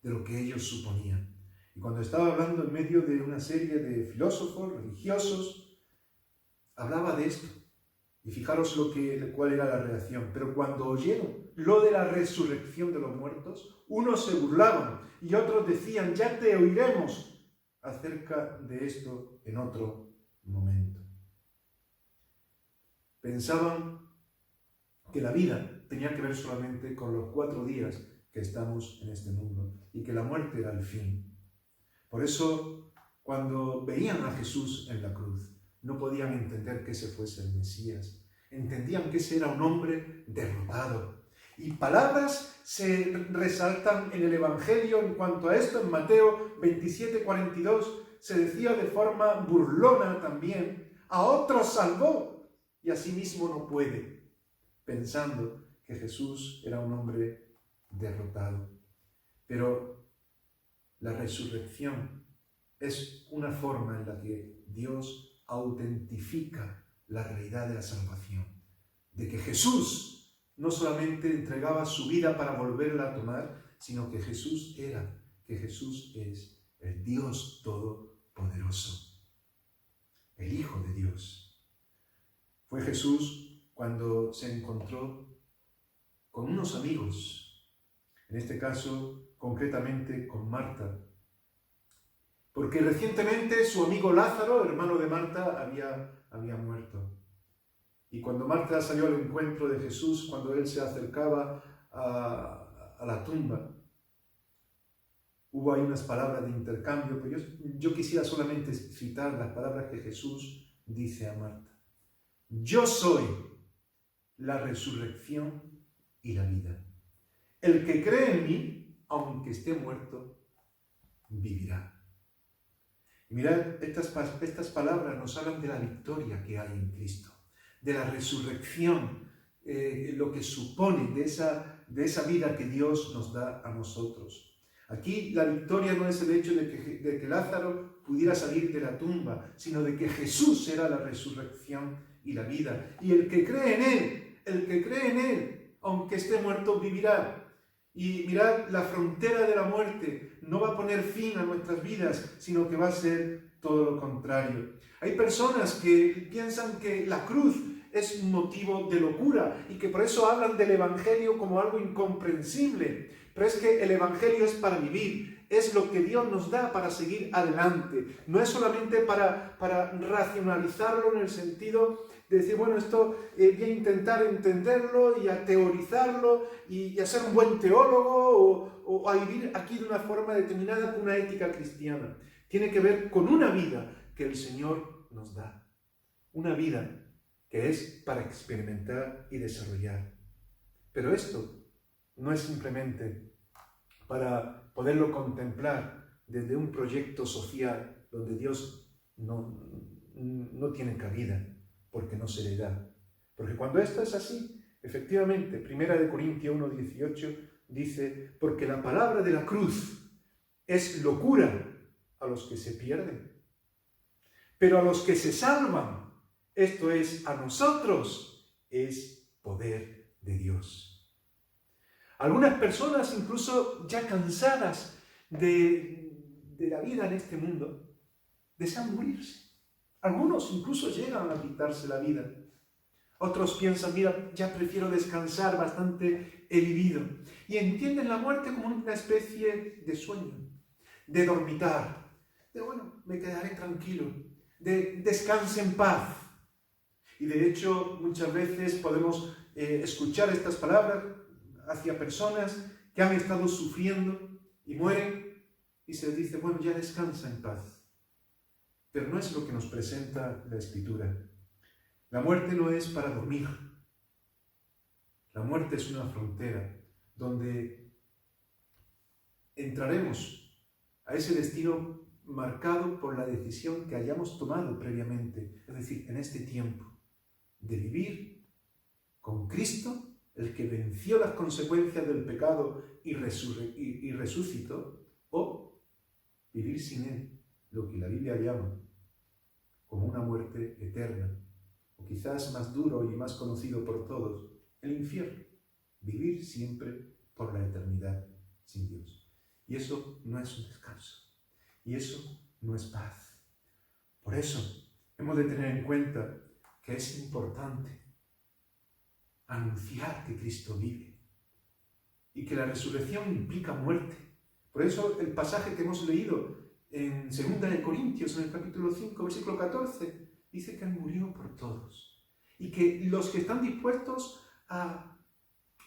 de lo que ellos suponían. Y cuando estaba hablando en medio de una serie de filósofos religiosos, hablaba de esto. Y fijaros cuál era la reacción. Pero cuando oyeron lo de la resurrección de los muertos, unos se burlaban y otros decían, ya te oiremos acerca de esto en otro momento. Pensaban que la vida tenía que ver solamente con los 4 días que estamos en este mundo y que la muerte era el fin. Por eso, cuando veían a Jesús en la cruz, no podían entender que ese fuese el Mesías. Entendían que ese era un hombre derrotado. Y palabras se resaltan en el Evangelio en cuanto a esto. En Mateo 27:42 se decía de forma burlona también, a otros salvó y a sí mismo no puede, pensando que Jesús era un hombre derrotado. Pero la resurrección es una forma en la que Dios autentifica la realidad de la salvación, de que Jesús no solamente entregaba su vida para volverla a tomar, sino que Jesús es el Dios Todopoderoso, el Hijo de Dios. Fue Jesús cuando se encontró con unos amigos, en este caso concretamente con Marta, porque recientemente su amigo Lázaro, hermano de Marta, había muerto. Y cuando Marta salió al encuentro de Jesús, cuando él se acercaba a la tumba, hubo ahí unas palabras de intercambio, pero yo quisiera solamente citar las palabras que Jesús dice a Marta. Yo soy la resurrección y la vida. El que cree en mí, aunque esté muerto, vivirá. Y mirad, estas palabras nos hablan de la victoria que hay en Cristo, de la resurrección, lo que supone de esa vida que Dios nos da a nosotros. Aquí la victoria no es el hecho de que Lázaro pudiera salir de la tumba, sino de que Jesús será la resurrección y la vida. Y el que cree en Él, aunque esté muerto, vivirá. Y mirad, la frontera de la muerte no va a poner fin a nuestras vidas, sino que va a ser todo lo contrario. Hay personas que piensan que la cruz es un motivo de locura y que por eso hablan del Evangelio como algo incomprensible. Pero es que el Evangelio es para vivir, es lo que Dios nos da para seguir adelante. No es solamente para racionalizarlo en el sentido de decir, bueno, esto voy a intentar entenderlo y a teorizarlo y a ser un buen teólogo o a vivir aquí de una forma determinada con una ética cristiana. Tiene que ver con una vida que el Señor nos da. Una vida que es para experimentar y desarrollar. Pero esto no es simplemente para poderlo contemplar desde un proyecto social donde Dios no tiene cabida, porque no se le da. Porque cuando esto es así, efectivamente, 1 Corintios 1:18 dice, porque la palabra de la cruz es locura a los que se pierden, pero a los que se salvan, esto es, a nosotros, es poder de Dios. Algunas personas, incluso ya cansadas de la vida en este mundo, desean morirse. Algunos incluso llegan a quitarse la vida. Otros piensan, mira, ya prefiero descansar, bastante he vivido. Y entienden la muerte como una especie de sueño, de dormitar, de bueno, me quedaré tranquilo, de descanse en paz. Y de hecho, muchas veces podemos escuchar estas palabras hacia personas que han estado sufriendo y mueren y se les dice, bueno, ya descansa en paz. Pero no es lo que nos presenta la Escritura. La muerte no es para dormir. La muerte es una frontera donde entraremos a ese destino marcado por la decisión que hayamos tomado previamente, es decir, en este tiempo, de vivir con Cristo, el que venció las consecuencias del pecado y resucitó, o vivir sin Él, lo que la Biblia llama como una muerte eterna, o quizás más duro y más conocido por todos, el infierno, vivir siempre por la eternidad sin Dios. Y eso no es un descanso, y eso no es paz. Por eso hemos de tener en cuenta que es importante anunciar que Cristo vive y que la resurrección implica muerte. Por eso el pasaje que hemos leído en 2 Corintios, en el capítulo 5, versículo 14, dice que Él murió por todos y que los que están dispuestos a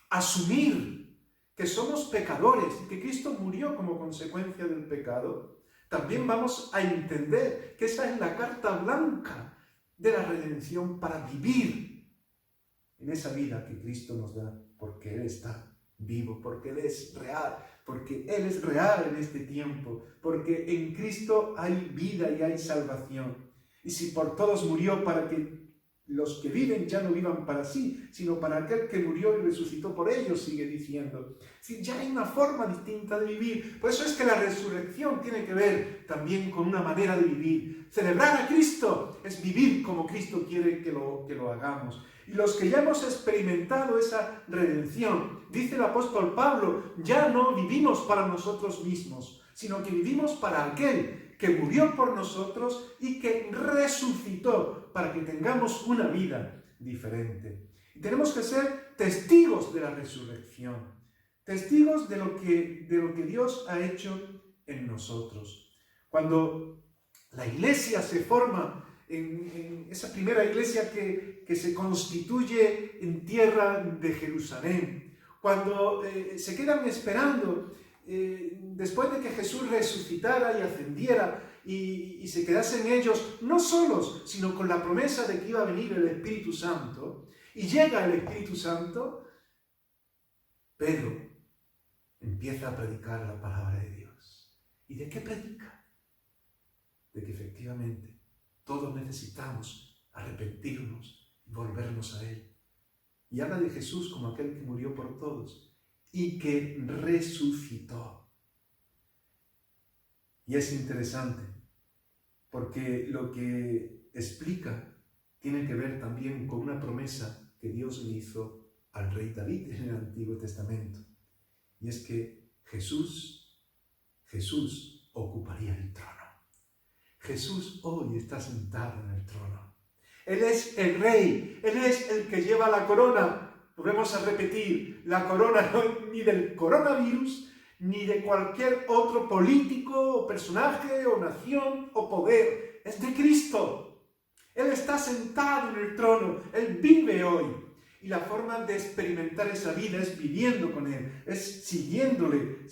asumir que somos pecadores y que Cristo murió como consecuencia del pecado, también vamos a entender que esa es la carta blanca de la redención para vivir en esa vida que Cristo nos da, porque Él está vivo, porque Él es real, porque Él es real en este tiempo, porque en Cristo hay vida y hay salvación. Y si por todos murió para que los que viven ya no vivan para sí, sino para aquel que murió y resucitó por ellos, sigue diciendo. Sí, ya hay una forma distinta de vivir. Por eso es que la resurrección tiene que ver también con una manera de vivir. Celebrar a Cristo es vivir como Cristo quiere que lo hagamos. Y los que ya hemos experimentado esa redención, dice el apóstol Pablo, ya no vivimos para nosotros mismos, sino que vivimos para aquel que murió por nosotros y que resucitó para que tengamos una vida diferente. Y tenemos que ser testigos de la resurrección, testigos de lo que Dios ha hecho en nosotros. Cuando la iglesia se forma en esa primera iglesia que se constituye en tierra de Jerusalén, cuando se quedan esperando después de que Jesús resucitara y ascendiera y se quedasen ellos no solos, sino con la promesa de que iba a venir el Espíritu Santo, y llega el Espíritu Santo, Pedro empieza a predicar la palabra de Dios. ¿Y de qué predica? De que efectivamente todos necesitamos arrepentirnos y volvernos a Él. Y habla de Jesús como aquel que murió por todos y que resucitó. Y es interesante, porque lo que explica tiene que ver también con una promesa que Dios le hizo al rey David en el Antiguo Testamento. Y es que Jesús ocuparía el trono. Jesús hoy está sentado en el trono. Él es el rey, Él es el que lleva la corona. Volvemos a repetir, la corona no ni del coronavirus, ni de cualquier otro político, o personaje, o nación, o poder. Es de Cristo. Él está sentado en el trono, Él vive hoy. Y la forma de experimentar esa vida es viviendo con Él, es siguiéndole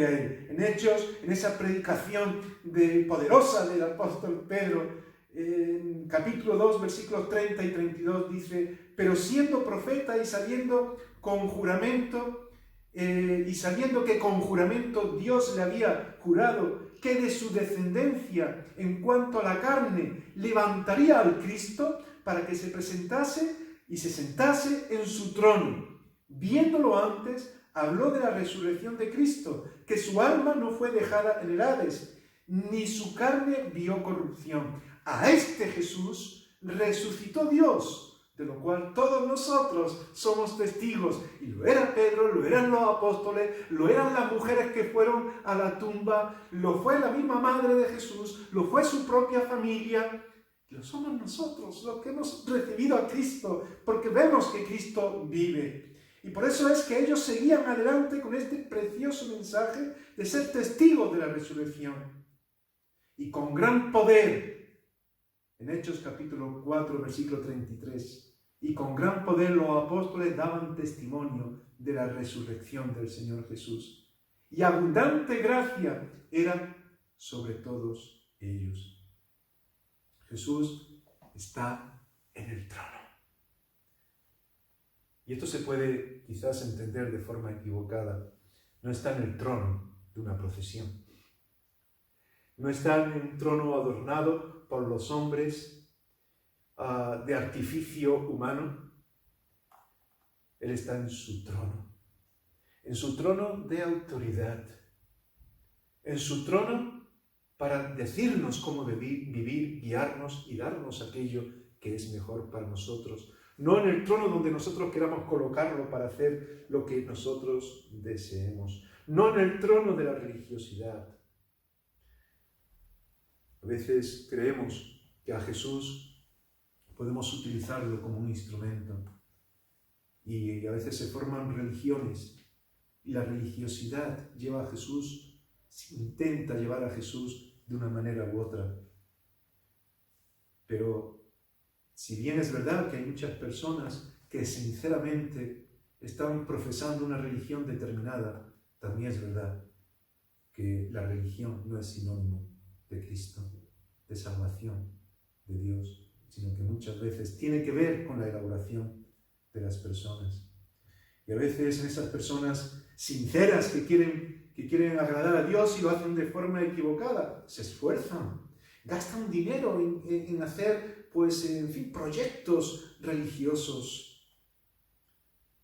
a Él. En Hechos, en esa predicación poderosa del apóstol Pedro, en capítulo 2, versículos 30 y 32 dice: pero siendo profeta y sabiendo que con juramento Dios le había jurado que de su descendencia en cuanto a la carne levantaría al Cristo para que se presentase y se sentase en su trono. Viéndolo antes, habló de la resurrección de Cristo, que su alma no fue dejada en el Hades, ni su carne vio corrupción. A este Jesús resucitó Dios, de lo cual todos nosotros somos testigos. Y lo era Pedro, lo eran los apóstoles, lo eran las mujeres que fueron a la tumba, lo fue la misma madre de Jesús, lo fue su propia familia. Lo somos nosotros los que hemos recibido a Cristo, porque vemos que Cristo vive. Y por eso es que ellos seguían adelante con este precioso mensaje de ser testigos de la resurrección. Y con gran poder, en Hechos capítulo 4, versículo 33, y con gran poder los apóstoles daban testimonio de la resurrección del Señor Jesús. Y abundante gracia era sobre todos ellos. Jesús está en el trono. Y esto se puede quizás entender de forma equivocada. No está en el trono de una procesión. No está en un trono adornado por los hombres de artificio humano. Él está en su trono de autoridad, en su trono para decirnos cómo vivir, guiarnos y darnos aquello que es mejor para nosotros. No en el trono donde nosotros queramos colocarlo para hacer lo que nosotros deseemos. No en el trono de la religiosidad. A veces creemos que a Jesús podemos utilizarlo como un instrumento. Y a veces se forman religiones. Y la religiosidad lleva a Jesús, intenta llevar a Jesús de una manera u otra. Pero si bien es verdad que hay muchas personas que sinceramente están profesando una religión determinada, también es verdad que la religión no es sinónimo de Cristo, de salvación, de Dios, sino que muchas veces tiene que ver con la elaboración de las personas. Y a veces en esas personas sinceras que quieren agradar a Dios y lo hacen de forma equivocada, se esfuerzan, gastan dinero en hacer, proyectos religiosos.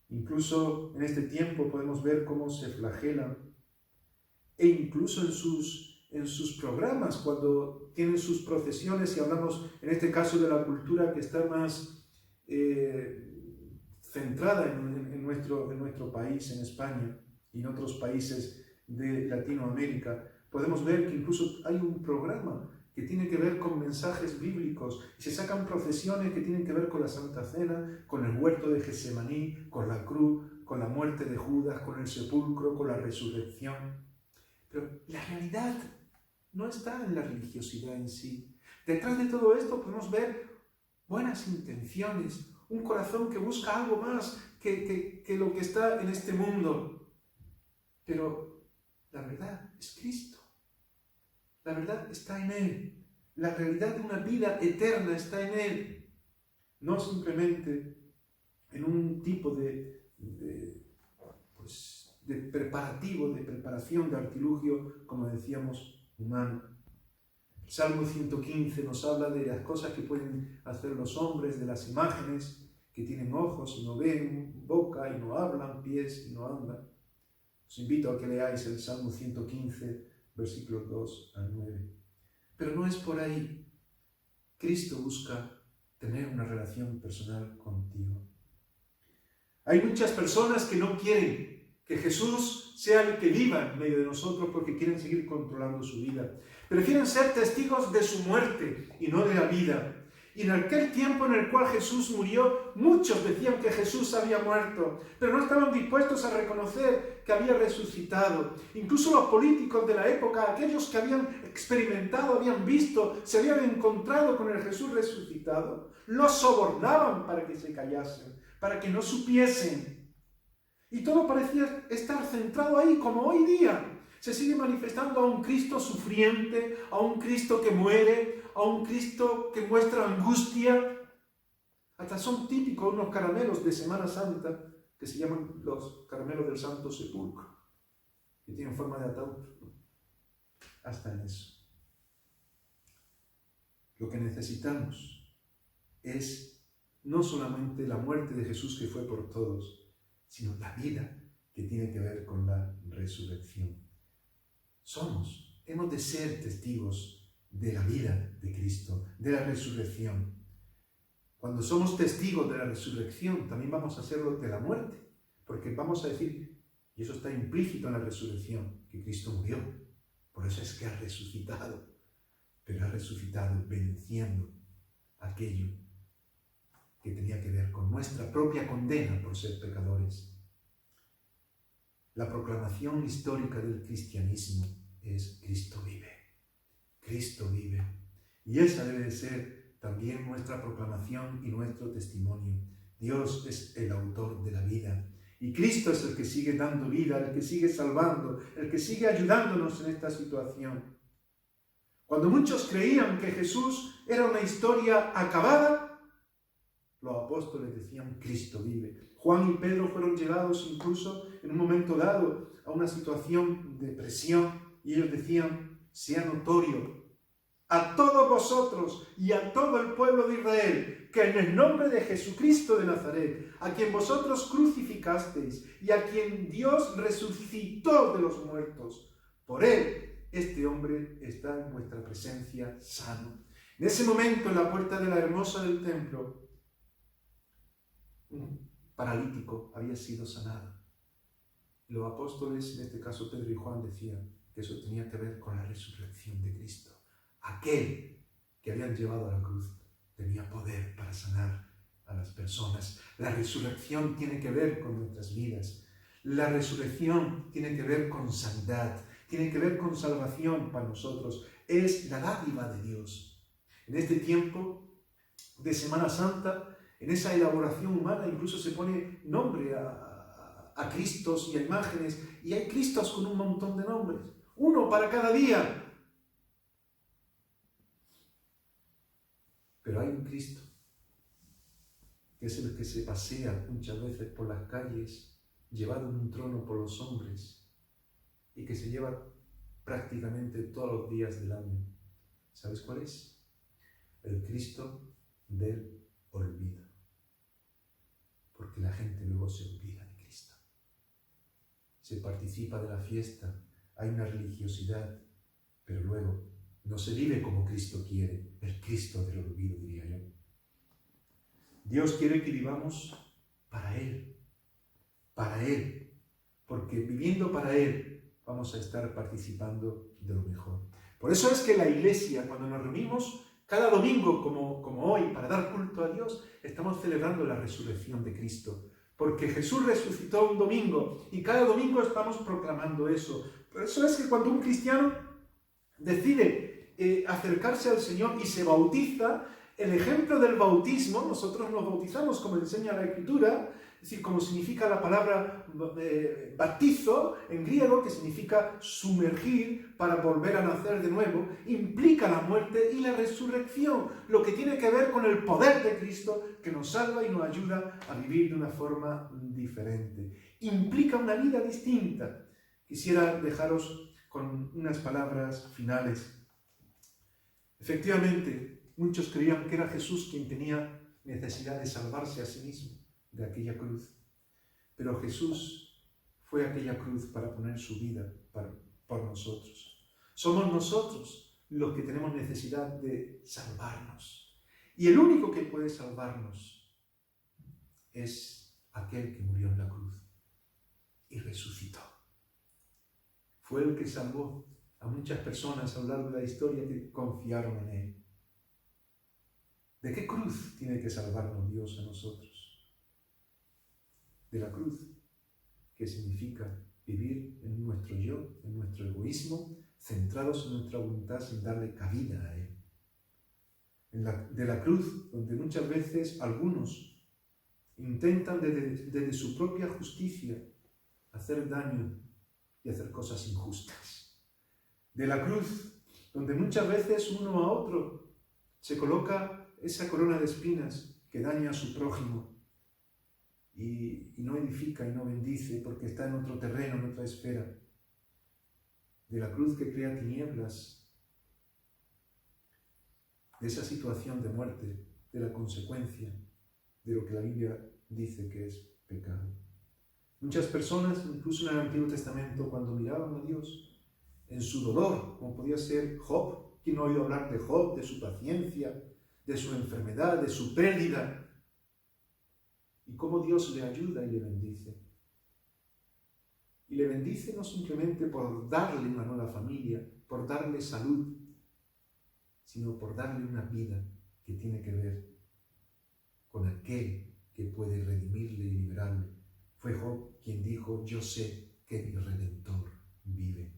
Incluso en este tiempo podemos ver cómo se flagelan, e incluso en sus programas, cuando tienen sus procesiones, y hablamos en este caso de la cultura que está más centrada en nuestro país, en España, y en otros países de Latinoamérica, podemos ver que incluso hay un programa que tiene que ver con mensajes bíblicos, y se sacan procesiones que tienen que ver con la Santa Cena, con el huerto de Getsemaní, con la cruz, con la muerte de Judas, con el sepulcro, con la resurrección. Pero la realidad no está en la religiosidad en sí. Detrás de todo esto podemos ver buenas intenciones, un corazón que busca algo más que lo que está en este mundo. Pero la verdad es Cristo. La verdad está en Él. La realidad de una vida eterna está en Él. No simplemente en un tipo de preparación, de artilugio, como decíamos, humano. El Salmo 115 nos habla de las cosas que pueden hacer los hombres, de las imágenes que tienen ojos y no ven, boca y no hablan, pies y no andan. Os invito a que leáis el Salmo 115, versículos 2 al 9. Pero no es por ahí. Cristo busca tener una relación personal contigo. Hay muchas personas que no quieren que Jesús sea el que viva en medio de nosotros porque quieren seguir controlando su vida. Prefieren ser testigos de su muerte y no de la vida. Y en aquel tiempo en el cual Jesús murió, muchos decían que Jesús había muerto, pero no estaban dispuestos a reconocer que había resucitado. Incluso los políticos de la época, aquellos que habían experimentado, habían visto, se habían encontrado con el Jesús resucitado, los sobornaban para que se callasen, para que no supiesen. Y todo parecía estar centrado ahí, como hoy día. Se sigue manifestando a un Cristo sufriente, a un Cristo que muere, a un Cristo que muestra angustia. Hasta son típicos unos caramelos de Semana Santa que se llaman los caramelos del Santo Sepulcro, que tienen forma de ataúd. Hasta en eso. Lo que necesitamos es no solamente la muerte de Jesús que fue por todos, sino la vida que tiene que ver con la resurrección. Hemos de ser testigos de la vida de Cristo, de la resurrección. Cuando somos testigos de la resurrección, también vamos a hacerlo de la muerte, porque vamos a decir, y eso está implícito en la resurrección, que Cristo murió, por eso es que ha resucitado, pero ha resucitado venciendo aquello que tenía que ver con nuestra propia condena por ser pecadores. La proclamación histórica del cristianismo es Cristo vive. Cristo vive. Y esa debe de ser también nuestra proclamación y nuestro testimonio. Dios es el autor de la vida. Y Cristo es el que sigue dando vida, el que sigue salvando, el que sigue ayudándonos en esta situación. Cuando muchos creían que Jesús era una historia acabada, los apóstoles decían, Cristo vive. Juan y Pedro fueron llevados incluso en un momento dado a una situación de presión y ellos decían, sea notorio a todos vosotros y a todo el pueblo de Israel que en el nombre de Jesucristo de Nazaret, a quien vosotros crucificasteis y a quien Dios resucitó de los muertos, por él este hombre está en vuestra presencia sano. En ese momento, en la puerta de la hermosa del templo, un paralítico había sido sanado. Y los apóstoles, en este caso Pedro y Juan, decían que eso tenía que ver con la resurrección de Cristo. Aquel que habían llevado a la cruz tenía poder para sanar a las personas. La resurrección tiene que ver con nuestras vidas. La resurrección tiene que ver con sanidad, tiene que ver con salvación para nosotros. Es la dádiva de Dios. En este tiempo de Semana Santa, en esa elaboración humana incluso se pone nombre a Cristos y a imágenes, y hay Cristos con un montón de nombres, uno para cada día. Pero hay un Cristo, que es el que se pasea muchas veces por las calles, llevado en un trono por los hombres, y que se lleva prácticamente todos los días del año. ¿Sabes cuál es? El Cristo del olvido. Porque la gente luego se olvida de Cristo. Se participa de la fiesta, hay una religiosidad, pero luego no se vive como Cristo quiere, el Cristo del olvido, diría yo. Dios quiere que vivamos para Él, porque viviendo para Él vamos a estar participando de lo mejor. Por eso es que la Iglesia, cuando nos reunimos cada domingo como hoy para dar culto a Dios, estamos celebrando la resurrección de Cristo, porque Jesús resucitó un domingo y cada domingo estamos proclamando eso. Por eso es que cuando un cristiano decide acercarse al Señor y se bautiza, el ejemplo del bautismo, nosotros nos bautizamos como enseña la Escritura, es decir, como significa la palabra bautizo en griego, que significa sumergir para volver a nacer de nuevo, implica la muerte y la resurrección, lo que tiene que ver con el poder de Cristo que nos salva y nos ayuda a vivir de una forma diferente. Implica una vida distinta. Quisiera dejaros con unas palabras finales. Efectivamente, muchos creían que era Jesús quien tenía necesidad de salvarse a sí mismo de aquella cruz. Pero Jesús fue a aquella cruz para poner su vida por nosotros. Somos nosotros los que tenemos necesidad de salvarnos. Y el único que puede salvarnos es aquel que murió en la cruz y resucitó. Fue el que salvó a muchas personas a lo largo de la historia que confiaron en él. ¿De qué cruz tiene que salvarnos Dios a nosotros? De la cruz, que significa vivir en nuestro yo, en nuestro egoísmo, centrados en nuestra voluntad sin darle cabida a él. De la cruz, donde muchas veces algunos intentan desde su propia justicia hacer daño y hacer cosas injustas. De la cruz, donde muchas veces uno a otro se coloca esa corona de espinas que daña a su prójimo y no edifica y no bendice porque está en otro terreno, en otra esfera. De la cruz que crea tinieblas, de esa situación de muerte, de la consecuencia de lo que la Biblia dice que es pecado. Muchas personas, incluso en el Antiguo Testamento, cuando miraban a Dios en su dolor, como podía ser Job, ¿quién no ha oído hablar de Job, de su paciencia, de su enfermedad, de su pérdida? Y cómo Dios le ayuda y le bendice. Y le bendice no simplemente por darle una nueva familia, por darle salud, sino por darle una vida que tiene que ver con aquel que puede redimirle y liberarle. Fue Job quien dijo: yo sé que mi Redentor vive.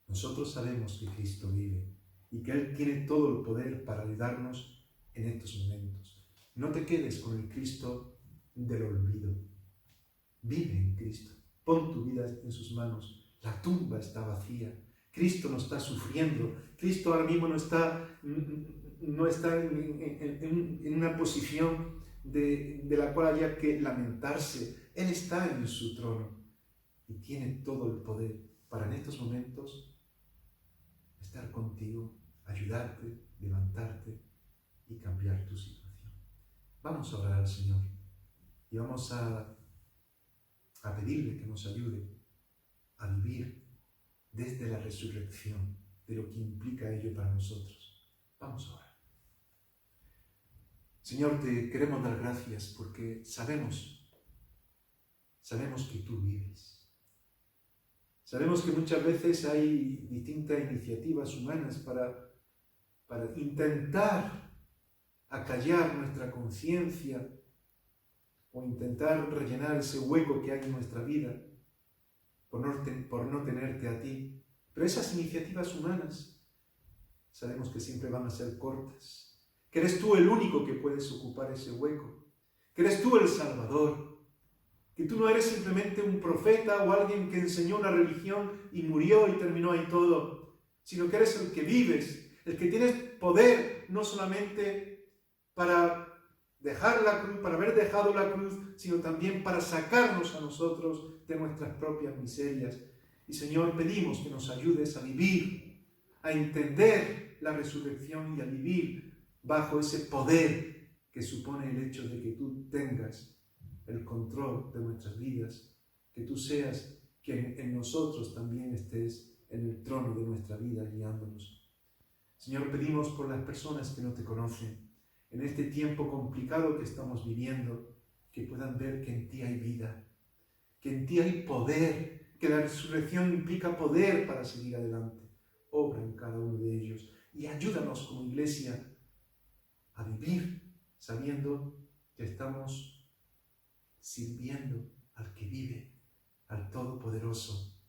Nosotros sabemos que Cristo vive y que Él tiene todo el poder para ayudarnos en estos momentos. No te quedes con el Cristo del olvido. Vive en Cristo. Pon tu vida en sus manos. La tumba está vacía. Cristo no está sufriendo. Cristo ahora mismo no está en una posición de la cual haya que lamentarse. Él está en su trono y tiene todo el poder para en estos momentos estar contigo, ayudarte, levantarte y cambiar tu situación. Vamos a orar al Señor y vamos a pedirle que nos ayude a vivir desde la resurrección, de lo que implica ello para nosotros. Vamos a orar. Señor, te queremos dar gracias porque sabemos que tú vives. Sabemos que muchas veces hay distintas iniciativas humanas para intentar acallar nuestra conciencia o intentar rellenar ese hueco que hay en nuestra vida por no tenerte a ti. Pero esas iniciativas humanas sabemos que siempre van a ser cortas, que eres tú el único que puedes ocupar ese hueco, que eres tú el Salvador, que tú no eres simplemente un profeta o alguien que enseñó una religión y murió y terminó ahí todo, sino que eres el que vives, el que tienes poder no solamente para dejar la cruz, para haber dejado la cruz, sino también para sacarnos a nosotros de nuestras propias miserias. Y Señor, pedimos que nos ayudes a vivir, a entender la resurrección y a vivir bajo ese poder que supone el hecho de que tú tengas el control de nuestras vidas, que tú seas quien en nosotros también estés en el trono de nuestra vida guiándonos. Señor, pedimos por las personas que no te conocen, en este tiempo complicado que estamos viviendo, que puedan ver que en ti hay vida, que en ti hay poder, que la resurrección implica poder para seguir adelante. Obra en cada uno de ellos y ayúdanos como iglesia a vivir sabiendo que estamos sirviendo al que vive, al Todopoderoso,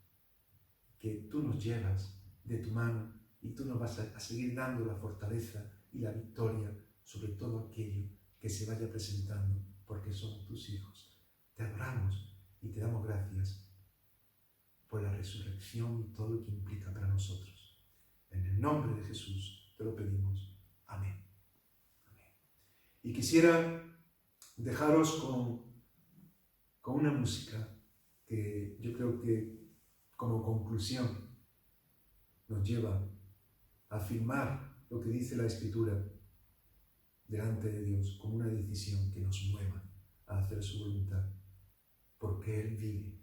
que tú nos llevas de tu mano y tú nos vas a seguir dando la fortaleza y la victoria sobre todo aquello que se vaya presentando, porque somos tus hijos. Te adoramos y te damos gracias por la resurrección y todo lo que implica para nosotros. En el nombre de Jesús te lo pedimos. Amén. Amén. Y quisiera dejaros con una música que yo creo que como conclusión nos lleva a afirmar lo que dice la Escritura delante de Dios como una decisión que nos mueva a hacer su voluntad, porque Él vive,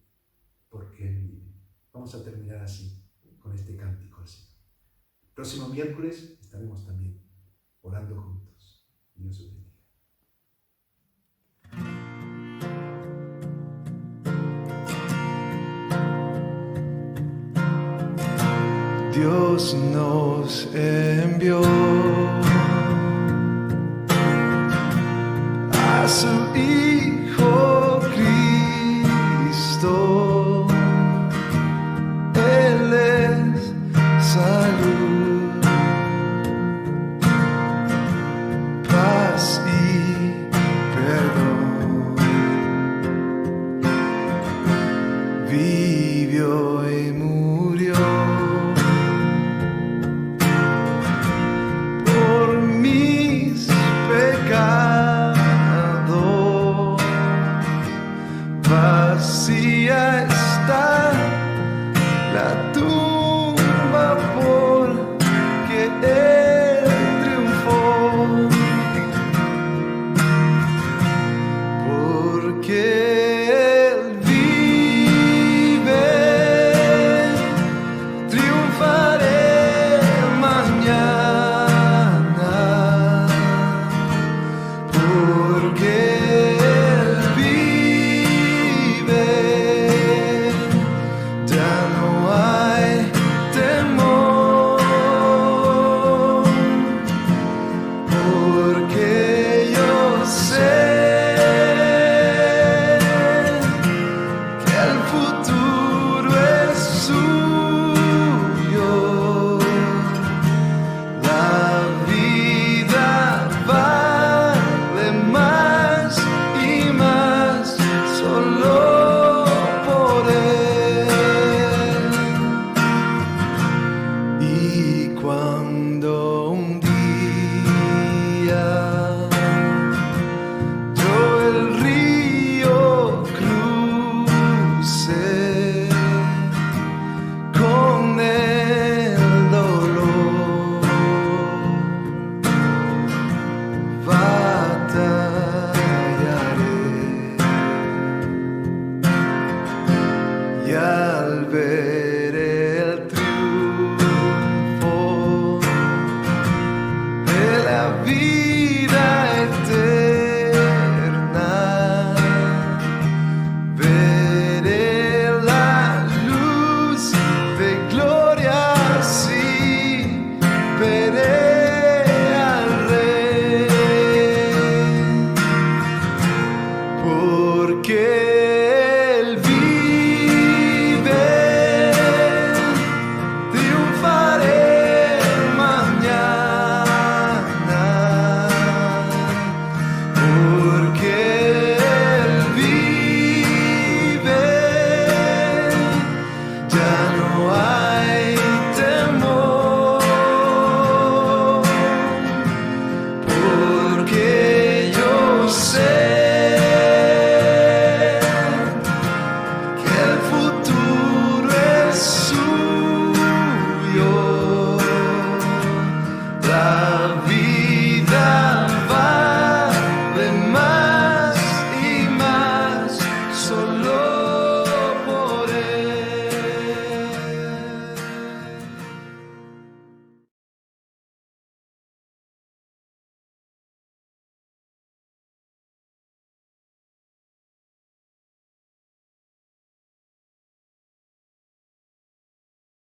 porque Él vive. Vamos a terminar así, con este cántico así. El próximo miércoles estaremos también orando juntos. Dios os bendiga. Dios nos envió a su Hijo Cristo. Él es salud, paz y perdón. Vivió y murió por mis pecados. Vacía está la tumba porque Él triunfó, porque Él vive. Triunfaré mañana, porque Él vive. Ya no hay temor, porque yo sé que el futuro es suyo. La vida vale más y más solo por Él. Y cuando un día yo el río crucé con el dolor, batallaré y al ver